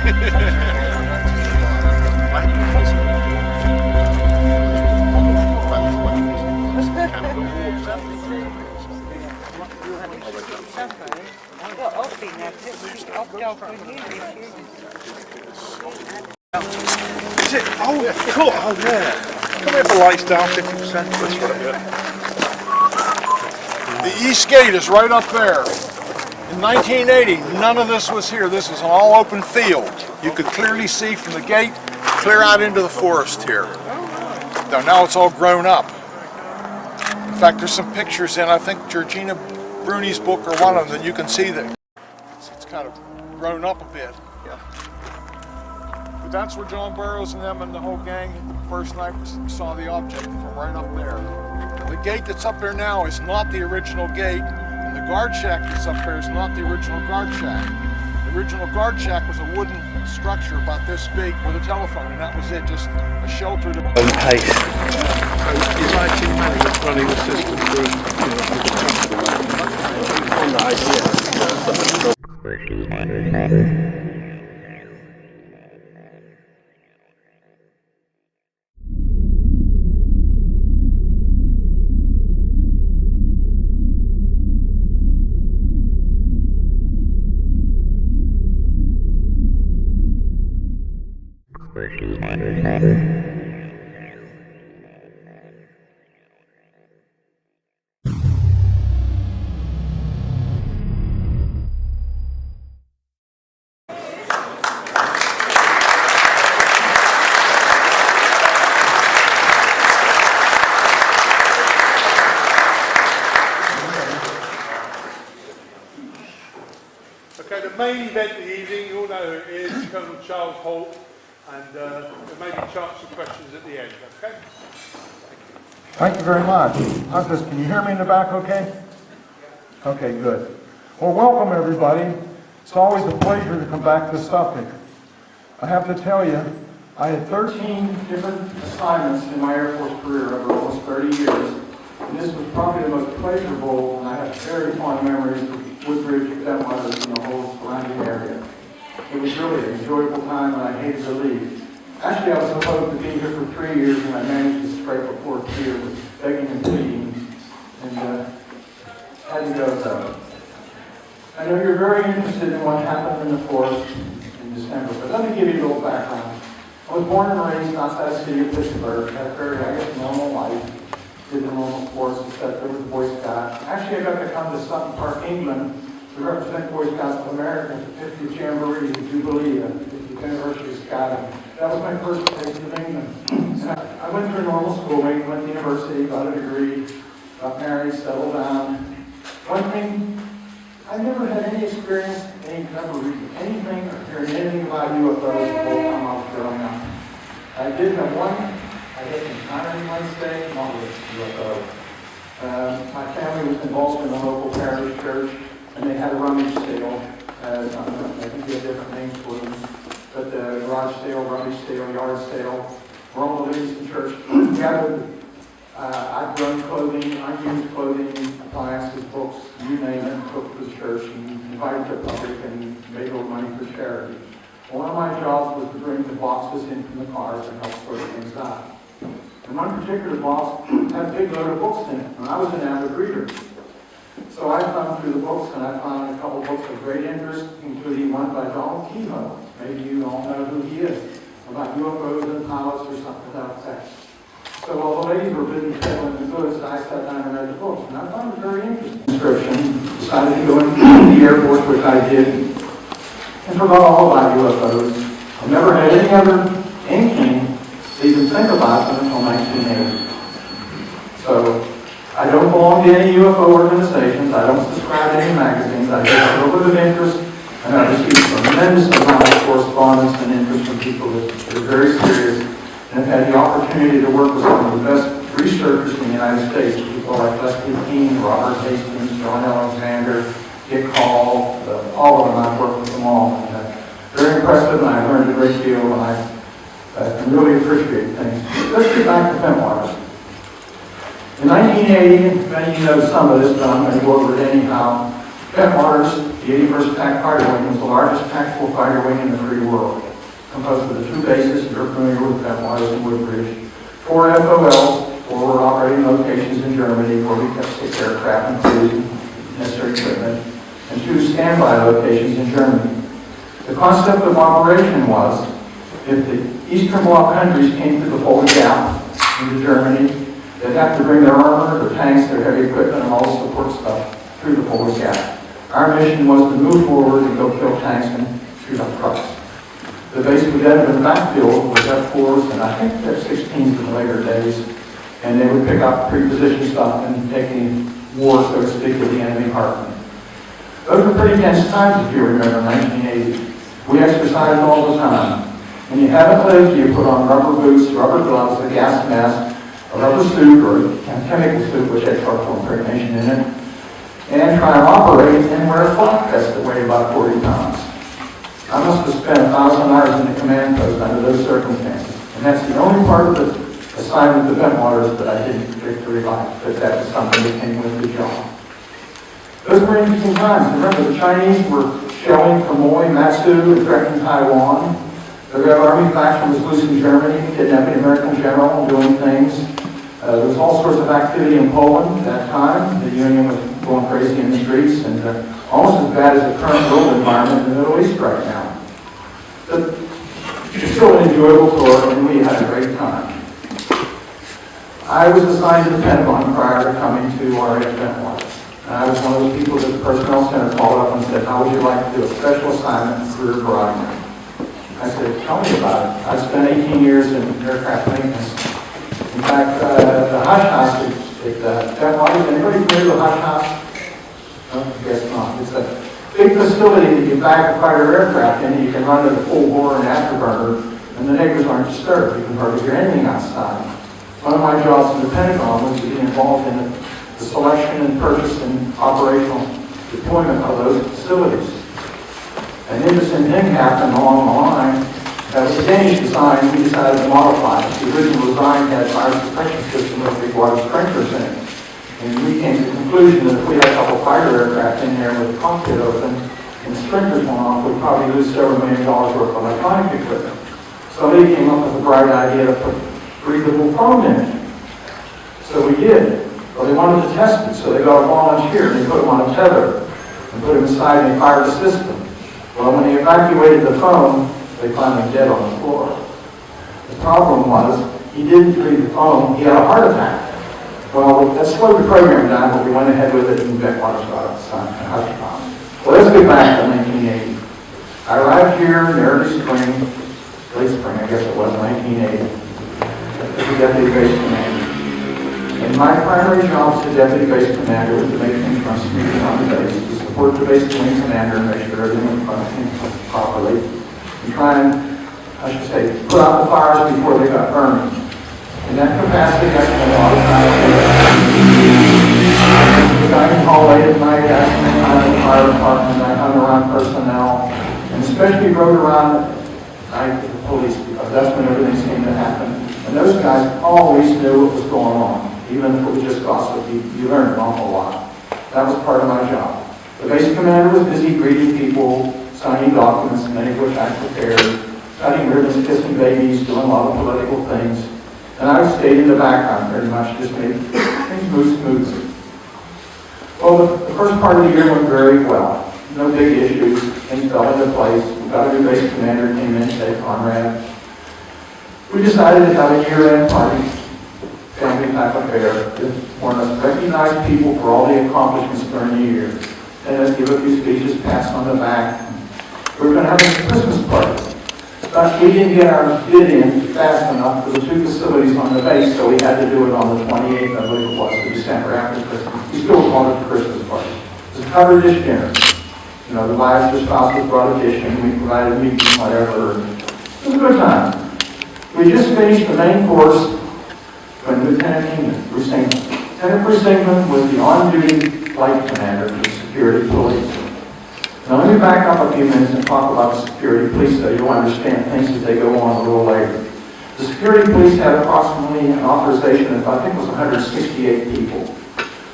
Is it? Oh, cool. Oh, yeah. Can we have the lights down 50%? That's right, yeah. The east gate is right up there. In 1980, none of this was here. This was an all open field. You could clearly see from the gate clear out into the forest here. Now it's all grown up. In fact, there's some pictures in, I think, Georgina Bruni's book or one of them that you can see that it's kind of grown up a bit. Yeah. But that's where John Burroughs and them and the whole gang the first night saw the object from right up there. The gate that's up there now is not the original gate, and the guard shack that's up there is not the original guard shack. The original guard shack was a wooden structure about this big with a telephone, and that was it, just a shelter to... Pace. So is IT management running the system through, on the idea? Okay, the main event of the evening, you all know who it is, Colonel Charles Halt, and there may be a chance for questions at the end, okay? Thank you very much. Can you hear me in the back okay? Okay, good. Well, welcome everybody. It's always a pleasure to come back to Suffolk. I have to tell you, I had 13 different assignments in my Air Force career over almost 30 years, and this was probably the most pleasurable, and I have very fond memories of Woodbridge, Detmolders, and the whole surrounding area. It was really an enjoyable time, and I hated to leave. Actually, I was supposed to be here for 3 years, and I managed to scrape a fourth year with begging and pleading, and had to go though. I know you're very interested in what happened in the forest in December, but let me give you a little background. I was born and raised outside the city of Pittsburgh, had a very, normal life. Did the normal sports, except there was Boy Scouts. Actually, I got to come to Sutton Park, England, to represent Boy Scouts of America at the 50th Jamboree, the Jubilee, at the University of Scotland. That was my first taste of England. And I went through normal schooling, went to university, got a degree, got married, settled down. One thing, I never had any experience, never reading anything or hearing anything about UFOs the whole time I was growing up. I did have one. I had an encounter Wednesday, not with UFO. My family was involved in the local parish church, and they had a rummage sale. I think they had different names for them, but the garage sale, rummage sale, yard sale, where all the ladies in church gathered. I've grown clothing, unused clothing, appliances, books, you name it, took to the church and invited the public and made a little money for charity. One of my jobs was to bring the boxes in from the cars and help sort things out. And one particular box had a big load of books in it, and I was an avid reader. So I thumbed through the books, and I found a couple books of great interest, including one by Donald Kehoe. Maybe you all know who he is, about UFOs and pilots or something like that. So while the ladies were busy settling the goods, I sat down and read the books, and I found it very interesting. Description, decided to go into the Air Force, which I did, and forgot all about UFOs. I've never had any other inkling to even think about them until 1980. So I don't belong to any UFO organizations. I don't subscribe to any magazines. I just have a little bit of interest, and I receive a tremendous amount of correspondence and interest from people that are very serious, and have had the opportunity to work with some of the best researchers in the United States, people like Leslie Keene, Robert Hastings, John Alexander, Dick Hall, all of them. I've worked with them all. And, very impressive, and I learned a great deal, and I really appreciate things. Let's get back to Fenwaters. In 1980, many of you know some of this, but I'm going to go over it anyhow. Bentwaters, the 81st Attack Fighter Wing, was the largest tactical fighter wing in the free world, composed of the two bases, you're familiar with Bentwaters and Woodbridge, 4 FOLs, 4 operating locations in Germany where we kept 6 aircraft and crews and necessary equipment, and 2 standby locations in Germany. The concept of operation was, if the Eastern Bloc countries came to the Fulda Gap into Germany, they'd have to bring their armor, their tanks, their heavy equipment, and all the support stuff through the Fulda Gap. Our mission was to move forward and go kill tanks and shoot up trucks. The base would then have been backfilled with F-4s and I think F-16s in the later days, and they would pick up pre-position stuff and take any war, so to speak, with the enemy heartland. Those were pretty tense times, if you remember, 1980. We exercised all the time. When you haven't lived, you put on rubber boots, rubber gloves, a gas mask, a rubber suit or a chemical suit which had charcoal impregnation in it, and try and operate and wear a flak vest that weighed about 40 pounds. I must have spent 1,000 hours in the command post under those circumstances, and that's the only part of the assignment to Bentwaters that I didn't particularly like, but that was something that came with the job. Those were interesting times. Remember, the Chinese were shelling Quemoy, Matsu, and threatening Taiwan. The Red Army faction was loose in Germany, kidnapping an American general and doing things. There was all sorts of activity in Poland at that time. The Union was going crazy in the streets, and almost as bad as the current world environment in the Middle East right now. But it was still an enjoyable tour, and we had a great time. I was assigned to the Pentagon prior to coming to our Bentwaters. And I was one of those people that the Personnel Center called up and said, how would you like to do a special assignment in career variety? I said, tell me about it. I spent 18 years in aircraft maintenance. In fact, the Hush House at Bentwaters, anybody familiar with Hush House? No, I guess not. It's a big facility that you back a fighter aircraft in, and you can run it at full bore and afterburner, and the neighbors aren't disturbed. You can hardly hear anything outside. One of my jobs in the Pentagon was to get involved in the selection and purchase and operational deployment of those facilities. An interesting thing happened along the line. That was a Danish design. We decided to modify it. The original design had fire suppression system with big water sprinklers in it. And we came to the conclusion that if we had a couple fighter aircraft in there with the cockpit open and the sprinklers went off, we'd probably lose several $1 million worth of electronic equipment. Somebody came up with a bright idea to put breathable foam in it. So we did. Well, they wanted to test it, so they got a volunteer and they put him on a tether and put him inside and they fired the system. Well, when they evacuated the foam, they found him dead on the floor. The problem was, he didn't breathe the foam, he had a heart attack. Well, that slowed the program down, but we went ahead with it and Bentwaters got it signed. Well, let's get back to 1980. I arrived here in the early spring, late spring, I guess it was, 1980, as a deputy base commander. And my primary job as a deputy base commander was to make things run smoothly on the base, to support the base wing commander and make sure everything was functioning properly, and try and, I should say, put out the fires before they got burning. In that capacity, I spent a lot of time the guy can call late at night, I spent time in the fire department, I hung around personnel, and especially rode around at night with the police, because that's when everything seemed to happen. And those guys always knew what was going on. Even if it was just gossip, you learned an awful lot. That was part of my job. The base commander was busy greeting people, signing documents, many of which I prepared, cutting ribbons, kissing babies, doing a lot of political things. And I stayed in the background pretty much, just made things move smoothly. Well, the first part of the year went very well. No big issues. Things fell into place. We got a new base commander, came in, Dave Conrad. We decided to have a year-end party, family type affair. Want to recognize people for all the accomplishments during the year. And let's give a few speeches, pats on the back. We were going to have a Christmas party. But we didn't get our bid in fast enough for the two facilities on the base, so we had to do it on the 28th, I believe it was, of December after Christmas. We still called it the Christmas party. It was a covered dish dinner. You know, the wives or spouses brought a dish and we provided meat and whatever. It was a good time. We just finished the main course when Lieutenant Kingman, Bruce England. Lieutenant Bruce England was the on-duty flight commander for the security police. Now let me back up a few minutes and talk about the security police so you'll understand things as they go on a little later. The security police had approximately an authorization of, I think it was 168 people.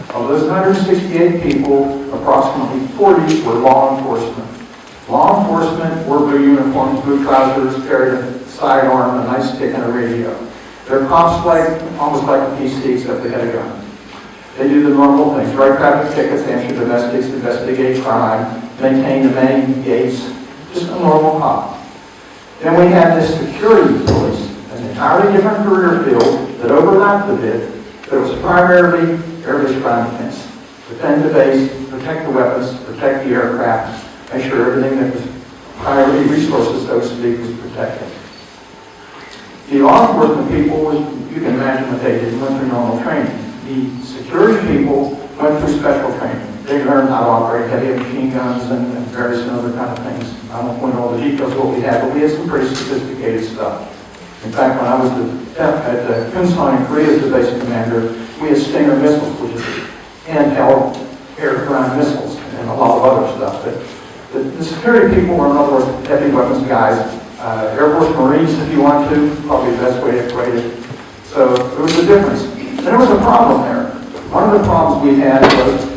Of those 168 people, approximately 40 were law enforcement. Law enforcement wore blue uniforms, blue trousers, carried a sidearm, a nightstick, and a radio. They're cops almost like a PC, except they had a gun. They do the normal things: write traffic tickets, answer domestics, investigate crime, maintain the main gates, just a normal cop. Then we had this security police, an entirely different career field that overlapped a bit, but it was primarily air-based crime defense. Defend the base, protect the weapons, protect the aircraft, make sure everything that was priority resources, so to speak, was protected. The law enforcement people, you can imagine what they did, went through normal training. The security people went through special training. They learned how to operate heavy machine guns and various other kind of things. I won't go into all the details of what we had, but we had some pretty sophisticated stuff. In fact, when I was at Kunsan in Korea as the base commander, we had Stinger missiles, which is handheld air-to-ground missiles, and a lot of other stuff. But the security people were, in other words, heavy weapons guys. Air Force Marines, if you want to, probably the best way to equate it. So there was a difference. And there was a problem there. One of the problems we had was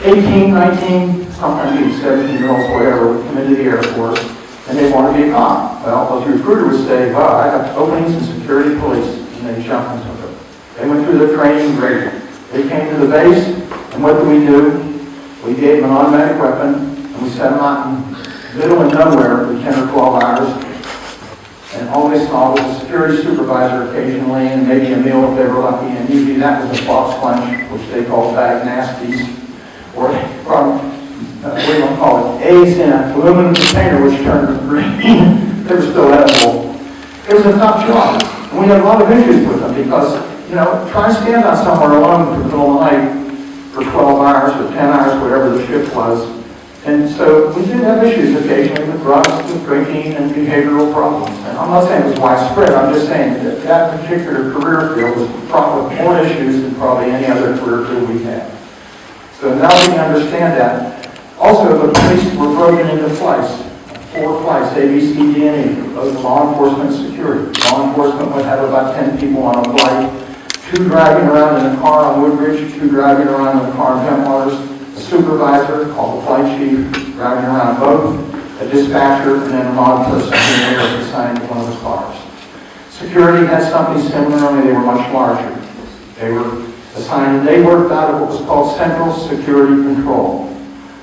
18, 19, sometimes even 17-year-olds, whatever, would come into the Air Force, and they want to be a cop. Well, the recruiter would say, well, I got openings in security police, and they jump into it. They went through their training, great. They came to the base, and what do? We gave them an automatic weapon, and we set them out in the middle of nowhere for 10 or 12 hours, and all they saw was a security supervisor occasionally, and maybe a meal if they were lucky, and usually that was a box lunch, which they called bag nasties, or from, what do you want to call it, eggs in an aluminum container which turned green. They were still edible. It was a tough job. And we had a lot of issues with them because, try and stand out somewhere alone for the middle of the night for 12 hours or 10 hours, whatever the shift was. And so we did have issues occasionally with drugs, with drinking, and behavioral problems. And I'm not saying it was widespread, I'm just saying that that particular career field was fraught with more issues than probably any other career field we had. So now we can understand that. Also, the police were broken into flights, 4 flights, A, B, C, D, and E, both law enforcement and security. Law enforcement would have about 10 people on a flight, 2 driving around in a car on Woodbridge, 2 driving around in a car in Bentwaters, a supervisor called the flight chief driving around both, a dispatcher, and then a law person who was assigned to one of the cars. Security had something similar, only they were much larger. They were assigned, and they worked out of what was called Central Security Control.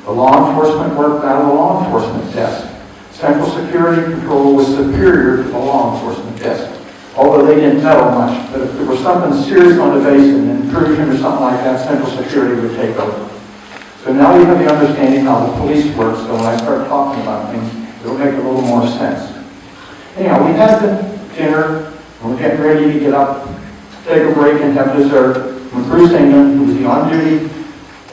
The law enforcement worked out of the law enforcement desk. Central Security Control was superior to the law enforcement desk, although they didn't know much. But if there was something serious on the base, an intrusion or something like that, Central Security would take over. So now we have the understanding how the police work, so when I start talking about things, it'll make a little more sense. Anyhow, we had the dinner, and we're getting ready to get up, take a break, and have dessert. When Bruce England, who was the on-duty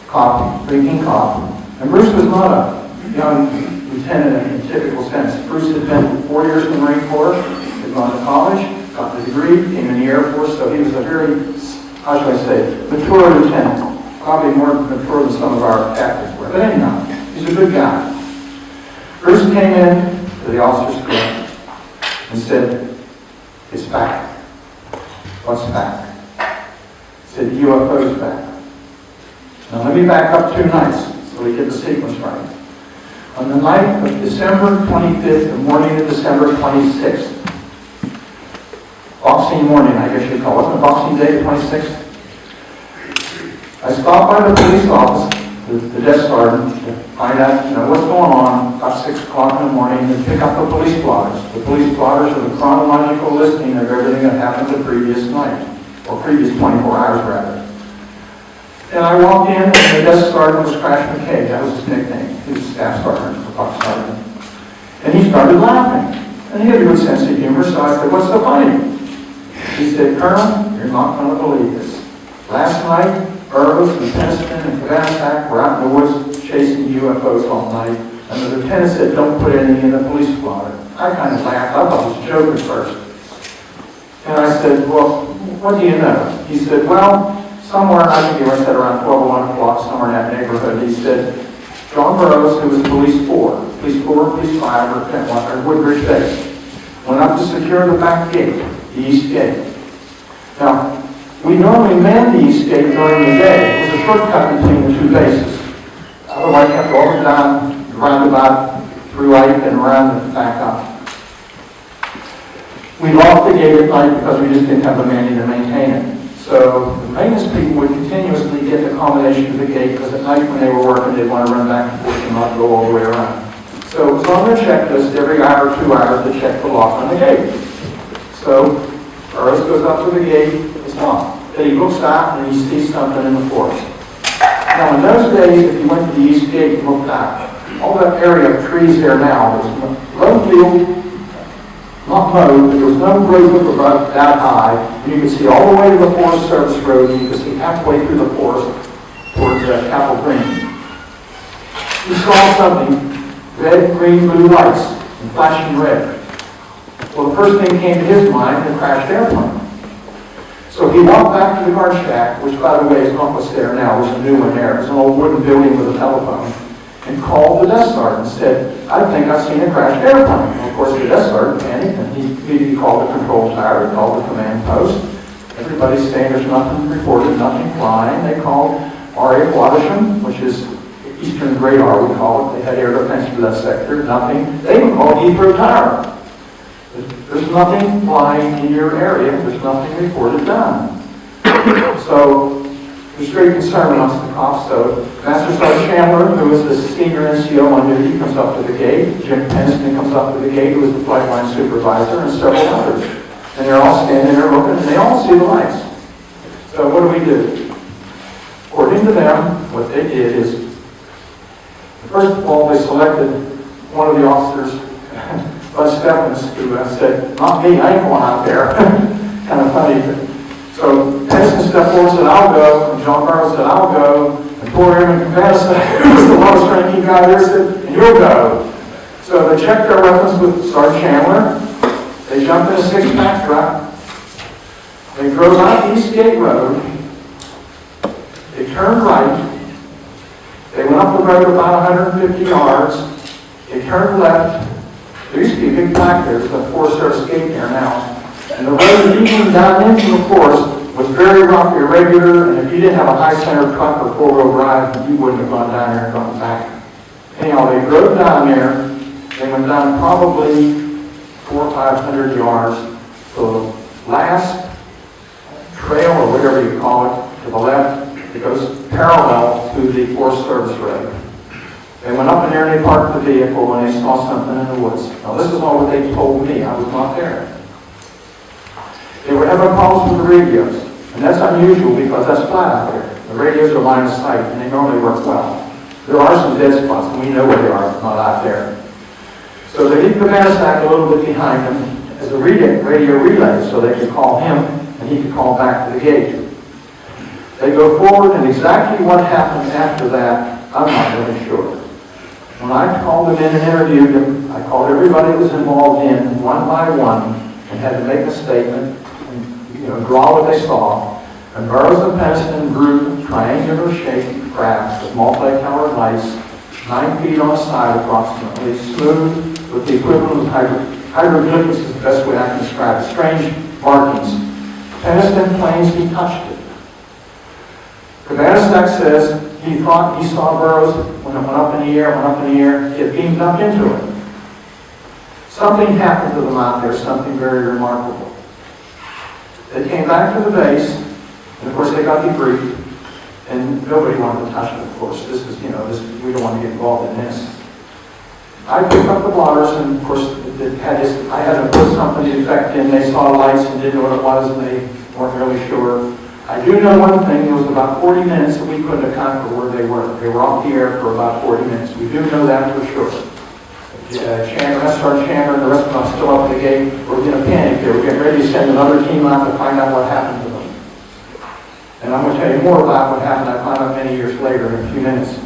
cop, drinking cop, and Bruce was not a young lieutenant in a typical sense. Bruce had been 4 years in the Marine Corps, had gone to college, got the degree, came in the Air Force, so he was a very, how should I say, mature lieutenant. Probably more mature than some of our captains were. But anyhow, he's a good guy. Bruce came in to the officer's club and said, "It's back." "What's back?" He said, "The UFO's back." Now let me back up 2 nights so we get the sequence right. On the night of December 25th, the morning of December 26th, Boxing morning, I guess you'd call it. Wasn't it Boxing Day, the 26th? I stopped by the police office, the desk sergeant, to find out, what's going on about 6 o'clock in the morning, and pick up the police blotters. The police blotters are the chronological listing of everything that happened the previous night, or previous 24 hours rather. And I walked in, and the desk sergeant was Crash McKay. That was his nickname. He was staff sergeant for Fox Sergeant. And he started laughing. And he had a good sense of humor, so I said, "What's so funny?" He said, "Colonel, you're not going to believe this. Last night, Burroughs and Peniston and Kavanak were out in the woods chasing UFOs all night, and the lieutenant said, 'Don't put anything in the police blotter.'" I kind of laughed. I thought it was a joke at first. And I said, "Well, what do you know?" He said, "Well, somewhere," I think he said around 12 or 1 o'clock, somewhere in that neighborhood, he said, "John Burroughs, who was Police 4, Police 5, or Woodbridge Base, went up to secure the back gate, the east gate." Now, We normally man the east gate during the day. It was a shortcut between the two bases. Otherwise, you have to go over down the roundabout, through Ike and around and back up. We locked the gate at night because we just didn't have the manning to maintain it. So the maintenance people would continuously get the combination of the gate because at night when they were working, they'd want to run back and forth and not go all the way around. So it was on their checklist every hour or 2 hours to check the lock on the gate. So Burroughs goes up to the gate, it's locked. Then he looks out and he sees something in the forest. Now in those days, if you went to the east gate and looked out, all that area of trees there now, there's low field, not mowed, but there was no growth above that high, and you could see all the way to the Forest Service Road, and you could see halfway through the forest towards Capitol Green. He saw something, red, green, blue lights, and flashing red. Well, the first thing came to his mind, a crashed airplane. So he walked back to the guard shack, which by the way is not what's there now, there's a new one there. It's an old wooden building with a telephone, and called the desk sergeant and said, I think I've seen a crashed airplane. Well, of course, the desk sergeant panicked, and he immediately called the control tower, he called the command post. Everybody's saying there's nothing reported, nothing flying. They called RA Rendlesham, which is Eastern Radar, we call it. They had air defense for that sector, nothing. They even called Heathrow Tower. There's nothing flying in your area, there's nothing reported done. So there's great concern amongst the cops. So Master Sergeant Chandler, who is the senior NCO on duty, comes up to the gate. Jim Penston comes up to the gate, who is the flight line supervisor, and several others. And they're all standing there looking, and they all see the lights. So what do? According to them, what they did is, first of all, they selected one of the officers, Buzz Stephens, who said, not me, I ain't going out there. Kind of funny. So Penston stepped forward and said, I'll go. And John Burroughs said, I'll go. And poor Airman Campana, who was the lowest ranking guy there, said, and you'll go. So they checked their weapons with Sergeant Chandler. They jumped in a 6-pack truck. They drove out East Gate Road. They turned right. They went up the road about 150 yards. They turned left. There used to be a big plaque there. There's a Forest Service gate there now. And the road leading down into the forest was very rough, irregular, and if you didn't have a high-centered truck or 4-wheel drive, you wouldn't have gone down there and gone back. Anyhow, they drove down there. They went down probably 400 or 500 yards to the last trail, or whatever you call it, to the left. It goes parallel to the Forest Service Road. They went up in there and they parked the vehicle and they saw something in the woods. Now this is all what they told me. I was not there. They were having problems with the radios. And that's unusual because that's flat out there. The radios are line of sight and they normally work well. There are some dead spots and we know where they are, not out there. So they leave the stack a little bit behind them as a radio relay so they could call him and he could call back to the gate. They go forward, and exactly what happened after that, I'm not really sure. When I called them in and interviewed them, I called everybody that was involved in one by one and had to make a statement and draw what they saw. And Burroughs and Penston drew triangular-shaped crafts with multi-colored lights, 9 feet on a side approximately, smooth, with the equivalent of hieroglyphics is the best way I can describe it. Strange markings. Penston claims he touched it. Cabanas says he thought he saw Burroughs when it went up in the air, he had beamed up into it. Something happened to them out there, something very remarkable. They came back to the base, and of course they got debriefed, and nobody wanted to touch it, of course. We don't want to get involved in this. I picked up the blotters, and of course I had to put something to effect in. They saw lights and didn't know what it was, and they weren't really sure. I do know one thing, it was about 40 minutes that we couldn't account for where they were. They were off the air for about 40 minutes. We do know that for sure. Sergeant Chandler and the rest of us still up at the gate. We're in a panic here. We're getting ready to send another team out to find out what happened to them. And I'm going to tell you more about what happened. I found out many years later in a few minutes.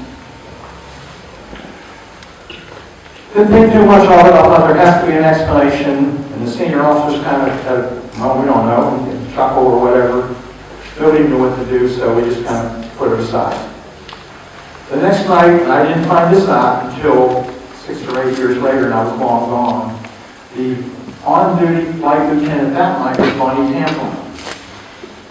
Didn't think too much of it. I thought there has to be an explanation. And the senior officers kind of said, well, we don't know. We can chuckle or whatever. Nobody knew what to do, so we just kind of put it aside. The next night, and I didn't find this out until 6 or 8 years later, and I was long gone. The on-duty flight lieutenant that night was Bonnie Tamplin.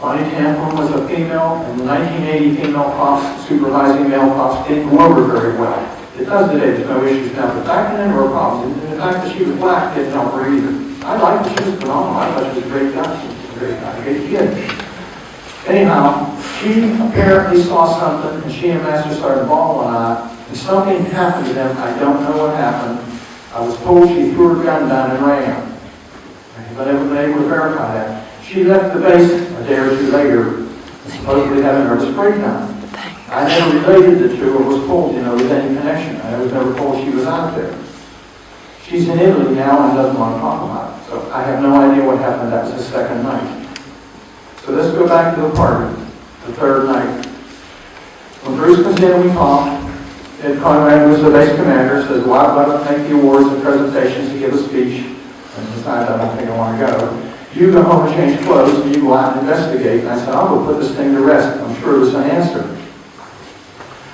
Bonnie Tamplin was a female, and the 1980 female cops, supervising male cops, didn't go over very well. It does today, there's no issues now, but back then there were problems. And the fact that she was black didn't help her either. I liked her, she was phenomenal. I thought she was a great guy. She was a great guy, a great kid. Anyhow, she apparently saw something, and she and Master Sergeant Ball and I, and something happened to them. I don't know what happened. I was told she threw her gun down and ran. But I haven't been able to verify that. She left the base a day or two later, supposedly having a nervous breakdown. I never related the two or was told, with any connection. I was never told she was out there. She's in Italy now and doesn't want to talk about it. So I have no idea what happened. That was the second night. So let's go back to the party, the third night. When Bruce comes in and we talk, Ed Conrad, who's the base commander, says, well, I'd love to make the awards and presentations to give a speech. And besides, I don't think I want to go. You go home and change clothes, and you go out and investigate. And I said, I'll go put this thing to rest. I'm sure there's an answer.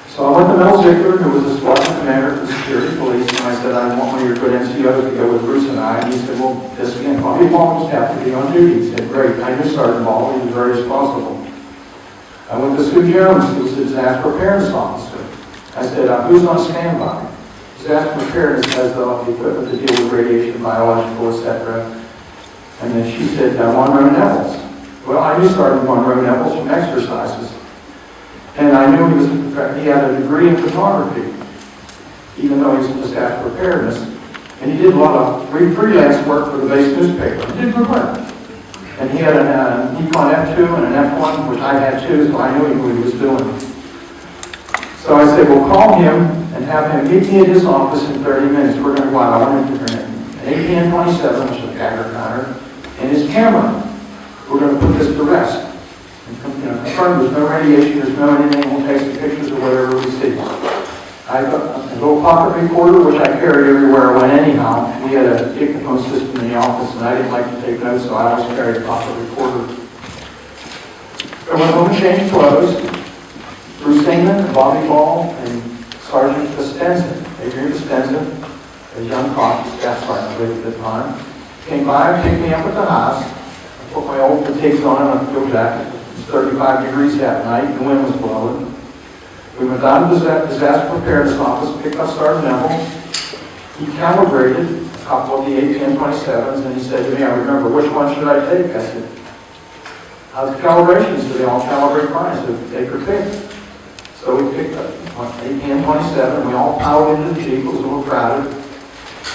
So I went to Mel Ziegler, who was the squadron commander for the security police, and I said, I want one of your good NCOs to go with Bruce and I. And he said, well, this again, Bobby Ball just have to be on duty. He said, great. I knew Sergeant Ball. He was very responsible. I went to Sue Jones, who was the disaster preparedness officer. I said, who's on standby? Disaster preparedness has the equipment to deal with radiation, biological, etc. And then she said, Monroe Nevels. Well, I knew Sergeant Monroe Nevels from exercises. And I knew he had a degree in photography, even though he was in disaster preparedness. And he did a lot of freelance work for the base newspaper. He did good work. And he had a Nikon F2 and an F1, which I had too, so I knew what he was doing. So I said, well, call him and have him meet me at his office in 30 minutes. We're going to go out. I want to an APN-27, which is a Packer counter, and his camera. We're going to put this to rest. And confirm there's no radiation, there's no anything. We'll take some pictures of whatever we see. I got a little pocket recorder, which I carried everywhere I went anyhow. We had a dictaphone system in the office, and I didn't like to take notes, so I always carried a pocket recorder. I went home and changed clothes. Bruce Engman, Bobby Ball, and Sergeant Costenza, Adrian Costenza, a young cop, staff sergeant at the time, came by and picked me up at the house. I put my old fatigues on and a field jacket. It was 35 degrees that night, the wind was blowing. We went down to the disaster preparedness office, picked up Sergeant Neville. He calibrated a couple of the APN-27s, and he said to me, I remember, which one should I take? I said, how's the calibrations? So they all calibrate fine. I said, take or pick. So we picked up APN-27, we all piled into the Jeep, it was a little crowded.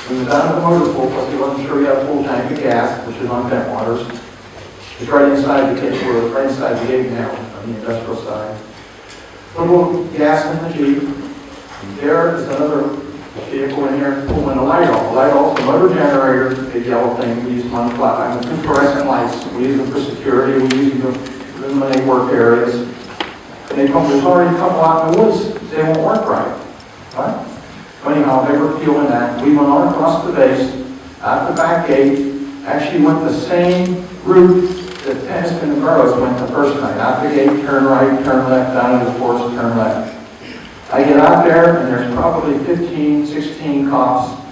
We went down to the motor pool because he wasn't sure he had a full tank of gas, which is on vent waters. It's right inside the gate, we're right inside the gate now, on the industrial side. Put a little gas in the Jeep. There is another vehicle in here pulling a light off. The light off the motor generator, the big yellow thing we use them on the flat. The fluorescent lights, we use them for security, we use them to illuminate work areas. And they come, there's already a couple out in the woods, they won't work right? Anyhow, they were fueling that. We went on across the base, out the back gate, actually went the same route that Penniston and Burroughs went the first night. Out the gate, turn right, turn left, down into the forest, turn left. I get out there, and there's probably 15, 16 cops,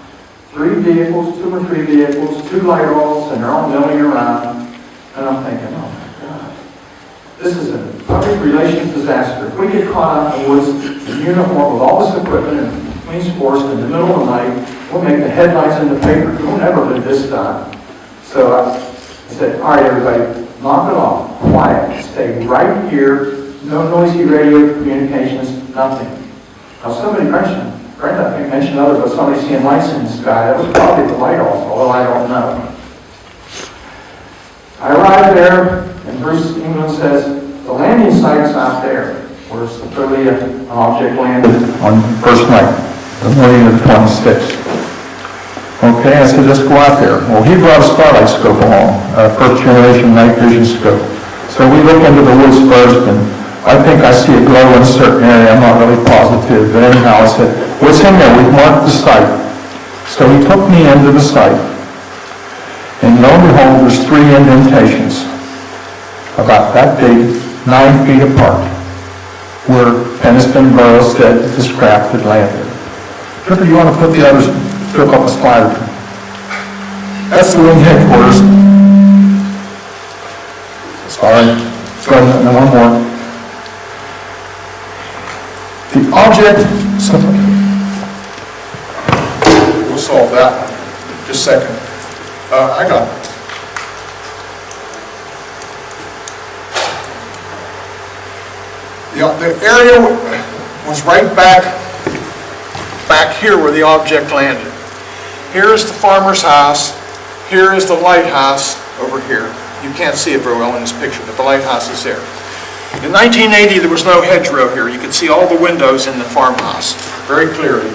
3 vehicles, 2 or 3 vehicles, 2 light rolls, and they're all milling around. And I'm thinking, oh my God, this is a public relations disaster. If we get caught out in the woods in uniform with all this equipment and police force in the middle of the night, we'll make the headlines in the paper. We'll never do this time. So I said, all right, everybody, knock it off, quiet, stay right here, no noisy radio communications, nothing. Now somebody mentioned, Brenda, I think mentioned others, but somebody seeing lights in the sky. That was probably the light off, although I don't know. I arrived there, and Bruce England says, the landing site's out there, where clearly an object landed on the first night, the morning of the 26th. Okay, I said, let's go out there. Well, he brought a starlight scope along, a first generation night vision scope. So we look into the woods first, and I think I see a glow in a certain area. I'm not really positive, but anyhow, I said, what's in there? We've marked the site. So he took me into the site. And lo and behold, there's 3 indentations, about that big, 9 feet apart, where Penniston Burroughs said this craft had landed. Tripper, you want to put the others, flip up a slider? That's the wing headquarters. Sorry. Go ahead, and one more. The object, we'll solve that one. Just a second. I got it. The area was right back here where the object landed. Here is the farmer's house. Here is the lighthouse over here. You can't see it very well in this picture, but the lighthouse is there. In 1980, there was no hedgerow here. You could see all the windows in the farmhouse very clearly.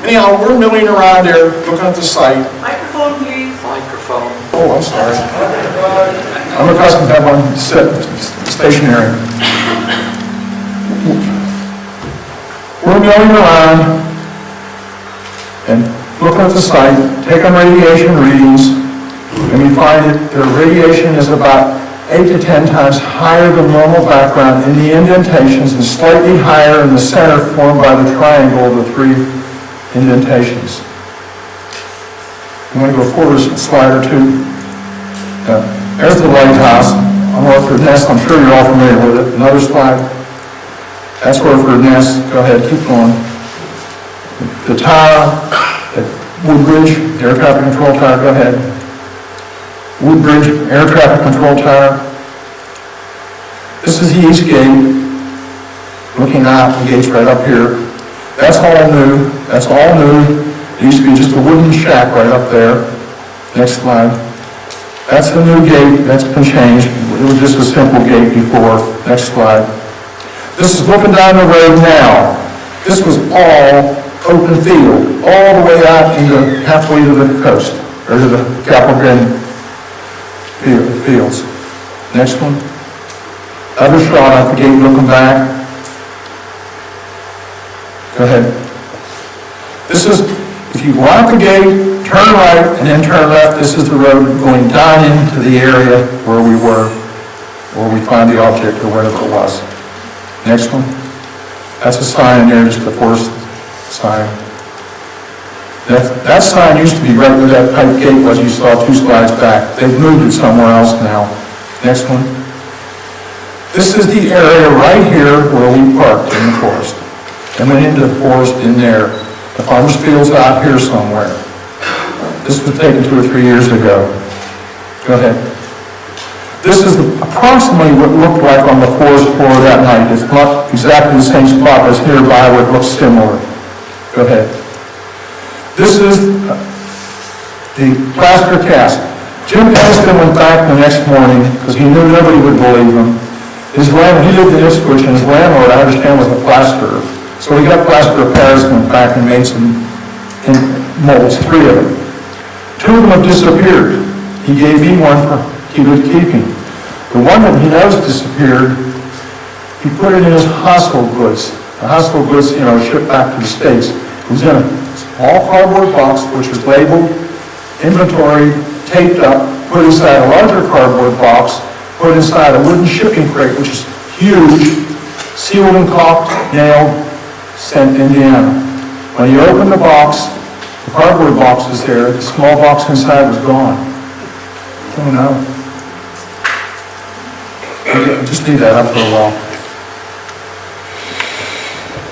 Anyhow, we're milling around there, looking at the site. Microphone, please. Microphone. Oh, I'm sorry. I'm accustomed to have one stationary. We're milling around and looking at the site, taking radiation readings, and we find that the radiation is about 8 to 10 times higher than normal background in the indentations and slightly higher in the center formed by the triangle of the three indentations. You want to go forward a slide or two? There's the lighthouse on Orford Nest. I'm sure you're all familiar with it. Another slide. That's Orford Nest. Go ahead, keep going. The tower at Woodbridge, air traffic control tower. Go ahead. Woodbridge, air traffic control tower. This is the east gate. Looking out, the gate's right up here. That's all new. That's all new. It used to be just a wooden shack right up there. Next slide. That's the new gate. That's been changed. It was just a simple gate before. Next slide. This is looking down the road now. This was all open field, all the way out into halfway to the coast, or to the Capitol Green fields. Next one. Other shot out the gate looking back. Go ahead. This is, if you go out the gate, turn right, and then turn left, this is the road going down into the area where we were, where we find the object or whatever it was. Next one. That's a sign there, just the forest sign. That sign used to be right where that pipe gate was, you saw 2 slides back. They've moved it somewhere else now. Next one. This is the area right here where we parked in the forest. And went into the forest in there. The farmer's field's out here somewhere. This was taken 2 or 3 years ago. Go ahead. This is approximately what it looked like on the forest floor that night. It's not exactly the same spot, but it's nearby where it looks similar. Go ahead. This is the plaster cast. Jim Pennington went back the next morning because he knew nobody would believe him. His landlord, he lived in Ipswich, and his landlord, I understand, was a plasterer. So he got plaster of Paris, went back and made some molds, 3 of them. 2 of them have disappeared. He gave me one for good keeping. The one that he knows disappeared, he put it in his household goods. The household goods, shipped back to the States. It was in a small cardboard box, which was labeled, inventory, taped up, put inside a larger cardboard box, put inside a wooden shipping crate, which is huge, sealed and caulked, nailed, sent Indiana. When you open the box, the cardboard box was there, the small box inside was gone. Oh no. Just leave that up for a while.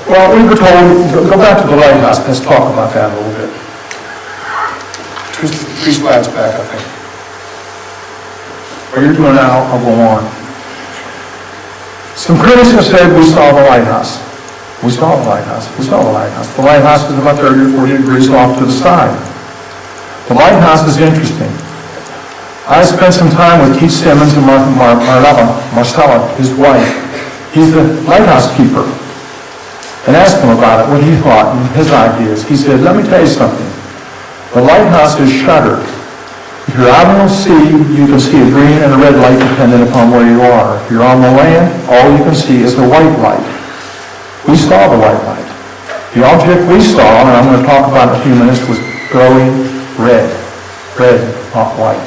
Well, we were told, go back to the lighthouse, let's talk about that a little bit. 3 slides back, I think. What you're doing now, I'll go on. Some critics have said we saw the lighthouse. We saw the lighthouse. We saw the lighthouse. The lighthouse is about 30 or 40 degrees off to the side. The lighthouse is interesting. I spent some time with Keith Simmons and Marcella, his wife. He's the lighthouse keeper. And asked him about it, what he thought and his ideas. He said, let me tell you something. The lighthouse is shuttered. If you're out on the sea, you can see a green and a red light depending upon where you are. If you're on the land, all you can see is the white light. We saw the white light. The object we saw, and I'm going to talk about in a few minutes, was glowing red. Red, not white.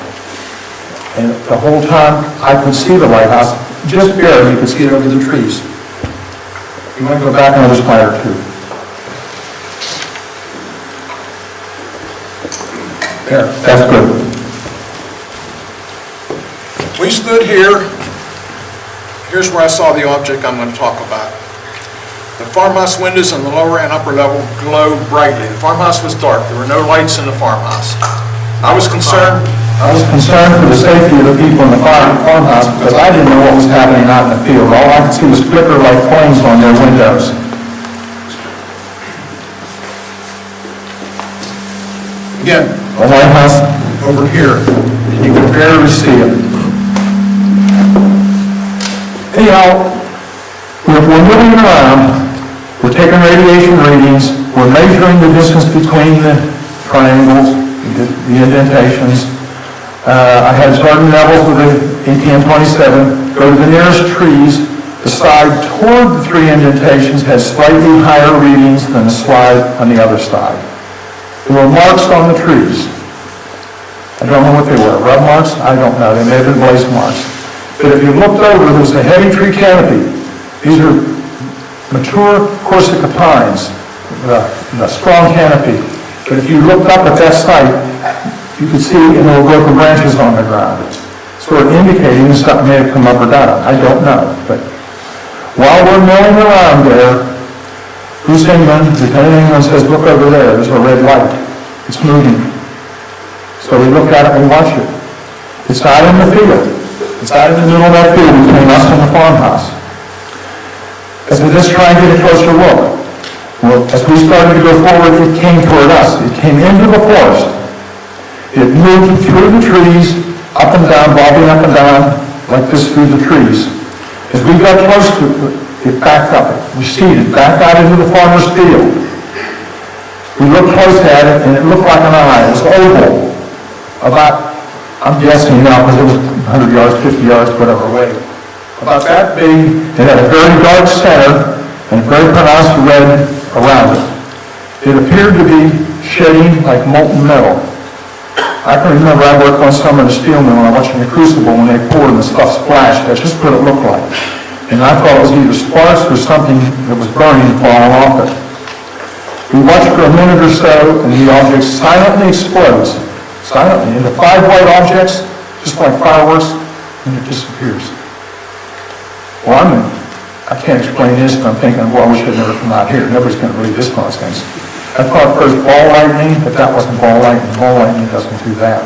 And the whole time, I could see the lighthouse, just barely, you could see it over the trees. You want to go back another slide or 2. There, that's good. stood here. Here's where I saw the object I'm going to talk about. The farmhouse windows on the lower and upper level glowed brightly. The farmhouse was dark. There were no lights in the farmhouse. I was concerned for the safety of the people in the farmhouse because I didn't know what was happening out in the field. All I could see was flicker like flames on their windows. Again, The lighthouse over here, and you can barely see it. Anyhow, we're moving around, we're taking radiation readings, we're measuring the distance between the triangles, the indentations. I had Sergeant Neville's with the ATM-27 go to the nearest trees. The side toward the three indentations had slightly higher readings than the slide on the other side. There were marks on the trees. I don't know what they were. Rub marks? I don't know. They may have been blaze marks. But if you looked over, there was a heavy tree canopy. These are mature Corsica pines, a strong canopy. But if you looked up at that site, you could see little broken branches on the ground, sort of indicating something may have come up or down. I don't know. But while we're milling around there, Bruce England, Lieutenant England says, look over there, there's a red light. It's moving. So we look at it and watch it. It's out in the field. It's out in the middle of that field between us and the farmhouse. As we just try and get a closer look. Well, as we started to go forward, it came toward us. It came into the forest. It moved through the trees, up and down, bobbing up and down, like this through the trees. As we got close to it, it backed up. It receded back out into the farmer's field. We looked close at it, and it looked like an eye. It was oval. About, I'm guessing now, because it was 100 yards, 50 yards, whatever away. About that big. It had a very dark center and a very pronounced red around it. It appeared to be shedding like molten metal. I can remember I worked one summer in a steel mill and I watched the crucible when they poured and the stuff splashed. That's just what it looked like. And I thought it was either sparks or something that was burning and falling off it. We watched for a minute or so and the object silently explodes. Silently into 5 white objects, just like fireworks, and it disappears. Well, I can't explain this, but I'm thinking, well, we should have never come out here. Nobody's going to believe this nonsense. I thought first ball lightning, but that wasn't ball lightning. Ball lightning doesn't do that.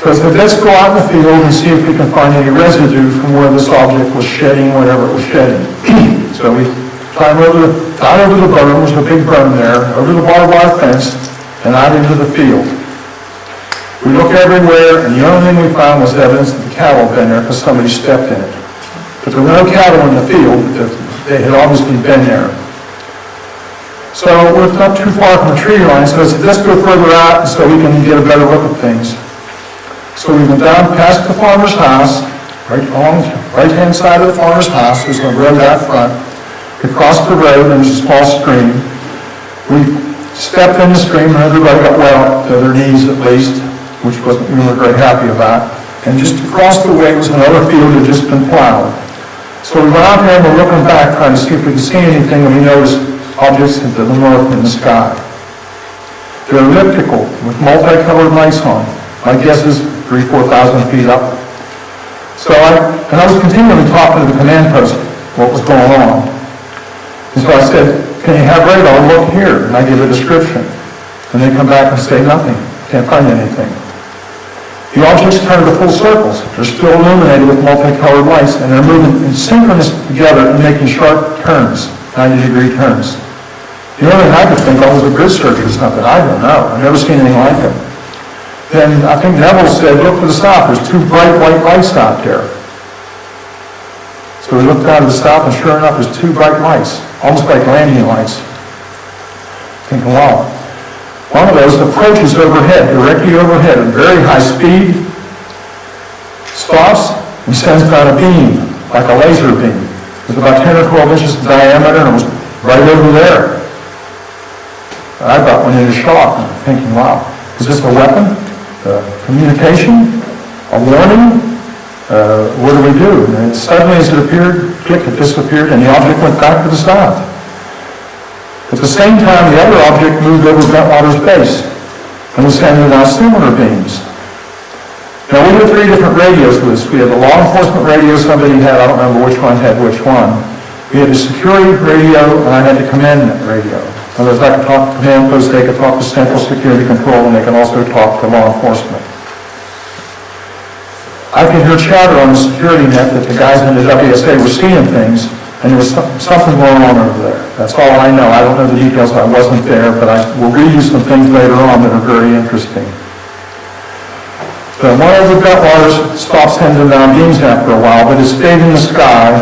So I said, let's go out in the field and see if we can find any residue from where this object was shedding, whatever it was shedding. So we climbed over the berm, there's a big berm there, over the barbed wire fence, and out into the field. We looked everywhere, and the only thing we found was evidence that the cattle had been there because somebody stepped in it. But there were no cattle in the field. They had obviously been there. So we're not too far from the tree line, so I said, let's go further out so we can get a better look at things. So we went down past the farmer's house, right along the right-hand side of the farmer's house. There's a road out front. We crossed the road, and there's a small stream. We stepped in the stream, and everybody got wet up to their knees at least, which we were very happy about. And just across the way was another field that had just been plowed. So we went out there and we're looking back, trying to see if we could see anything, and we noticed objects to the north in the sky. They're elliptical, with multicolored lights on. My guess is 3,000-4,000 feet up. So I was continually talking to the command post what was going on. And so I said, can you have radar? Look here. And I give a description. And they come back and say nothing. Can't find anything. The objects turn to full circles. They're still illuminated with multicolored lights, and they're moving in synchronous together and making sharp turns, 90-degree turns. The only thing I could think of was a grid search or something. I don't know. I've never seen anything like it. Then I think Neville said, look to the south. There's 2 bright white lights out there. So we looked out to the south, and sure enough, there's 2 bright lights, almost like landing lights. Thinking, wow. One of those approaches overhead, directly overhead, at very high speed, stops, and sends out a beam, like a laser beam. It was about 10 or 12 inches in diameter, and it was right over there. And I about went into shock, thinking, wow, is this a weapon? Communication? A warning? What do we do? And suddenly, as it appeared, click, it disappeared, and the object went back to the south. At the same time, the other object moved over Bentwater's base and was sending out similar beams. Now, we had 3 different radios for this. We had the law enforcement radio somebody had, I don't remember which one had which one. We had the security radio, and I had the command radio. In other words, I could talk to command post, they could talk to Central Security Control, and they could also talk to law enforcement. I could hear chatter on the security net that the guys in the WSA were seeing things, and there was something going on over there. That's all I know. I don't know the details. I wasn't there, but I will read you some things later on that are very interesting. One of the Bentwaters stopped sending down beams after a while, but it stayed in the sky,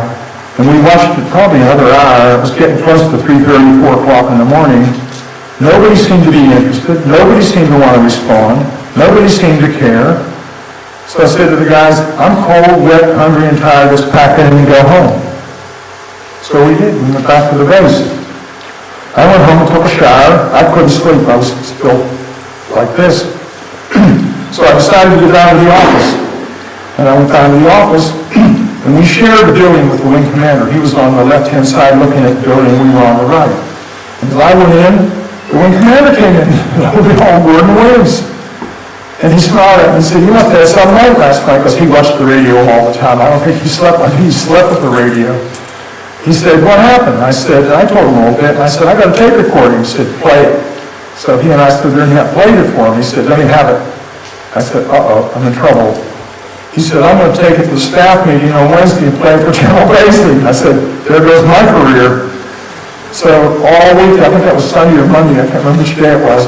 and we watched it probably another hour. It was getting close to 3:30, 4 o'clock in the morning. Nobody seemed to be interested. Nobody seemed to want to respond. Nobody seemed to care. So I said to the guys, I'm cold, wet, hungry, and tired. Let's pack in and go home. So we did. We went back to the base. I went home and took a shower. I couldn't sleep. I was still like this. So I decided to go down to the office. And I went down to the office, and we shared the building with the wing commander. He was on the left-hand side looking at the building, and we were on the right. And as I went in, the wing commander came in, holding all word and wings. And he smiled at me and said, you must have had some night last night, because he watched the radio all the time. I don't think he slept. I think he slept with the radio. He said, what happened? I told him a little bit, and I said, I got a tape recording. He said, play it. So he and I stood there and he played it for him. He said, let me have it. I said, uh-oh, I'm in trouble. He said, I'm going to take it to the staff meeting on Wednesday and play it for General Basley. I said, there goes my career. So all week, I think that was Sunday or Monday, I can't remember which day it was,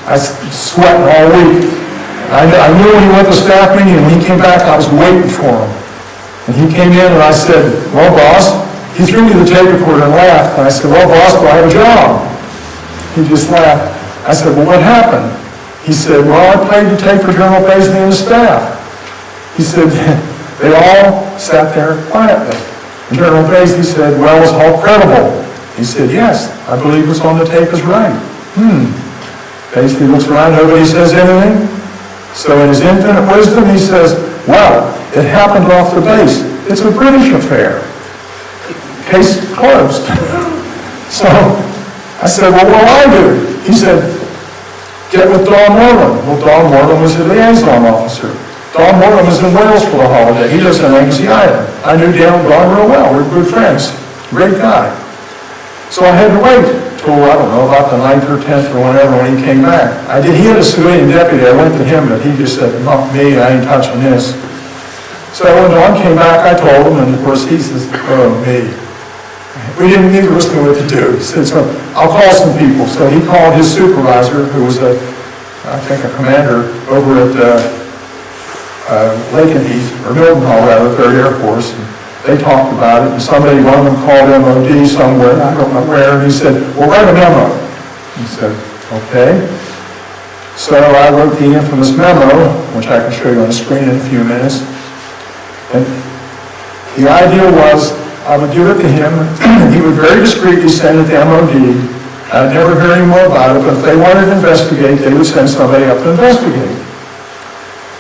I was sweating all week. I knew when he went to the staff meeting, and when he came back, I was waiting for him. And he came in and I said, well, boss, he threw me the tape recorder and laughed. And I said, well, boss, do I have a job? He just laughed. I said, well, what happened? He said, well, I played the tape for General Basley and the staff. He said, they all sat there quietly. And General Basley said, well, was Halt credible? He said, yes, I believe what's on the tape is right. Basley looks around, nobody says anything. So in his infinite wisdom, he says, well, it happened off the base. It's a British affair. Case closed. So I said, well, what do I do? He said, get with Don Moreland. Well, Don Moreland was the liaison officer. Don Moreland was in Wales for the holiday. He lives in Anglesey Island. I knew Don real well. We're good friends. Great guy. So I had to wait till, I don't know, about the 9th or 10th or whenever when he came back. He had a civilian deputy. I went to him, but he just said, not me, I ain't touching this. So when Don came back, I told him, and of course he says, oh, me. We didn't need to know what to do. He said, so I'll call some people. So he called his supervisor, who was I think a commander over at Lakenheath, or Milton Hall rather, 3rd Air Force. And they talked about it, and one of them called MOD somewhere, I don't know where, and he said, well, write a memo. He said, okay. So I wrote the infamous memo, which I can show you on the screen in a few minutes. And the idea was, I would give it to him, he would very discreetly send it to MOD. I'd never hear any more about it, but if they wanted to investigate, they would send somebody up to investigate.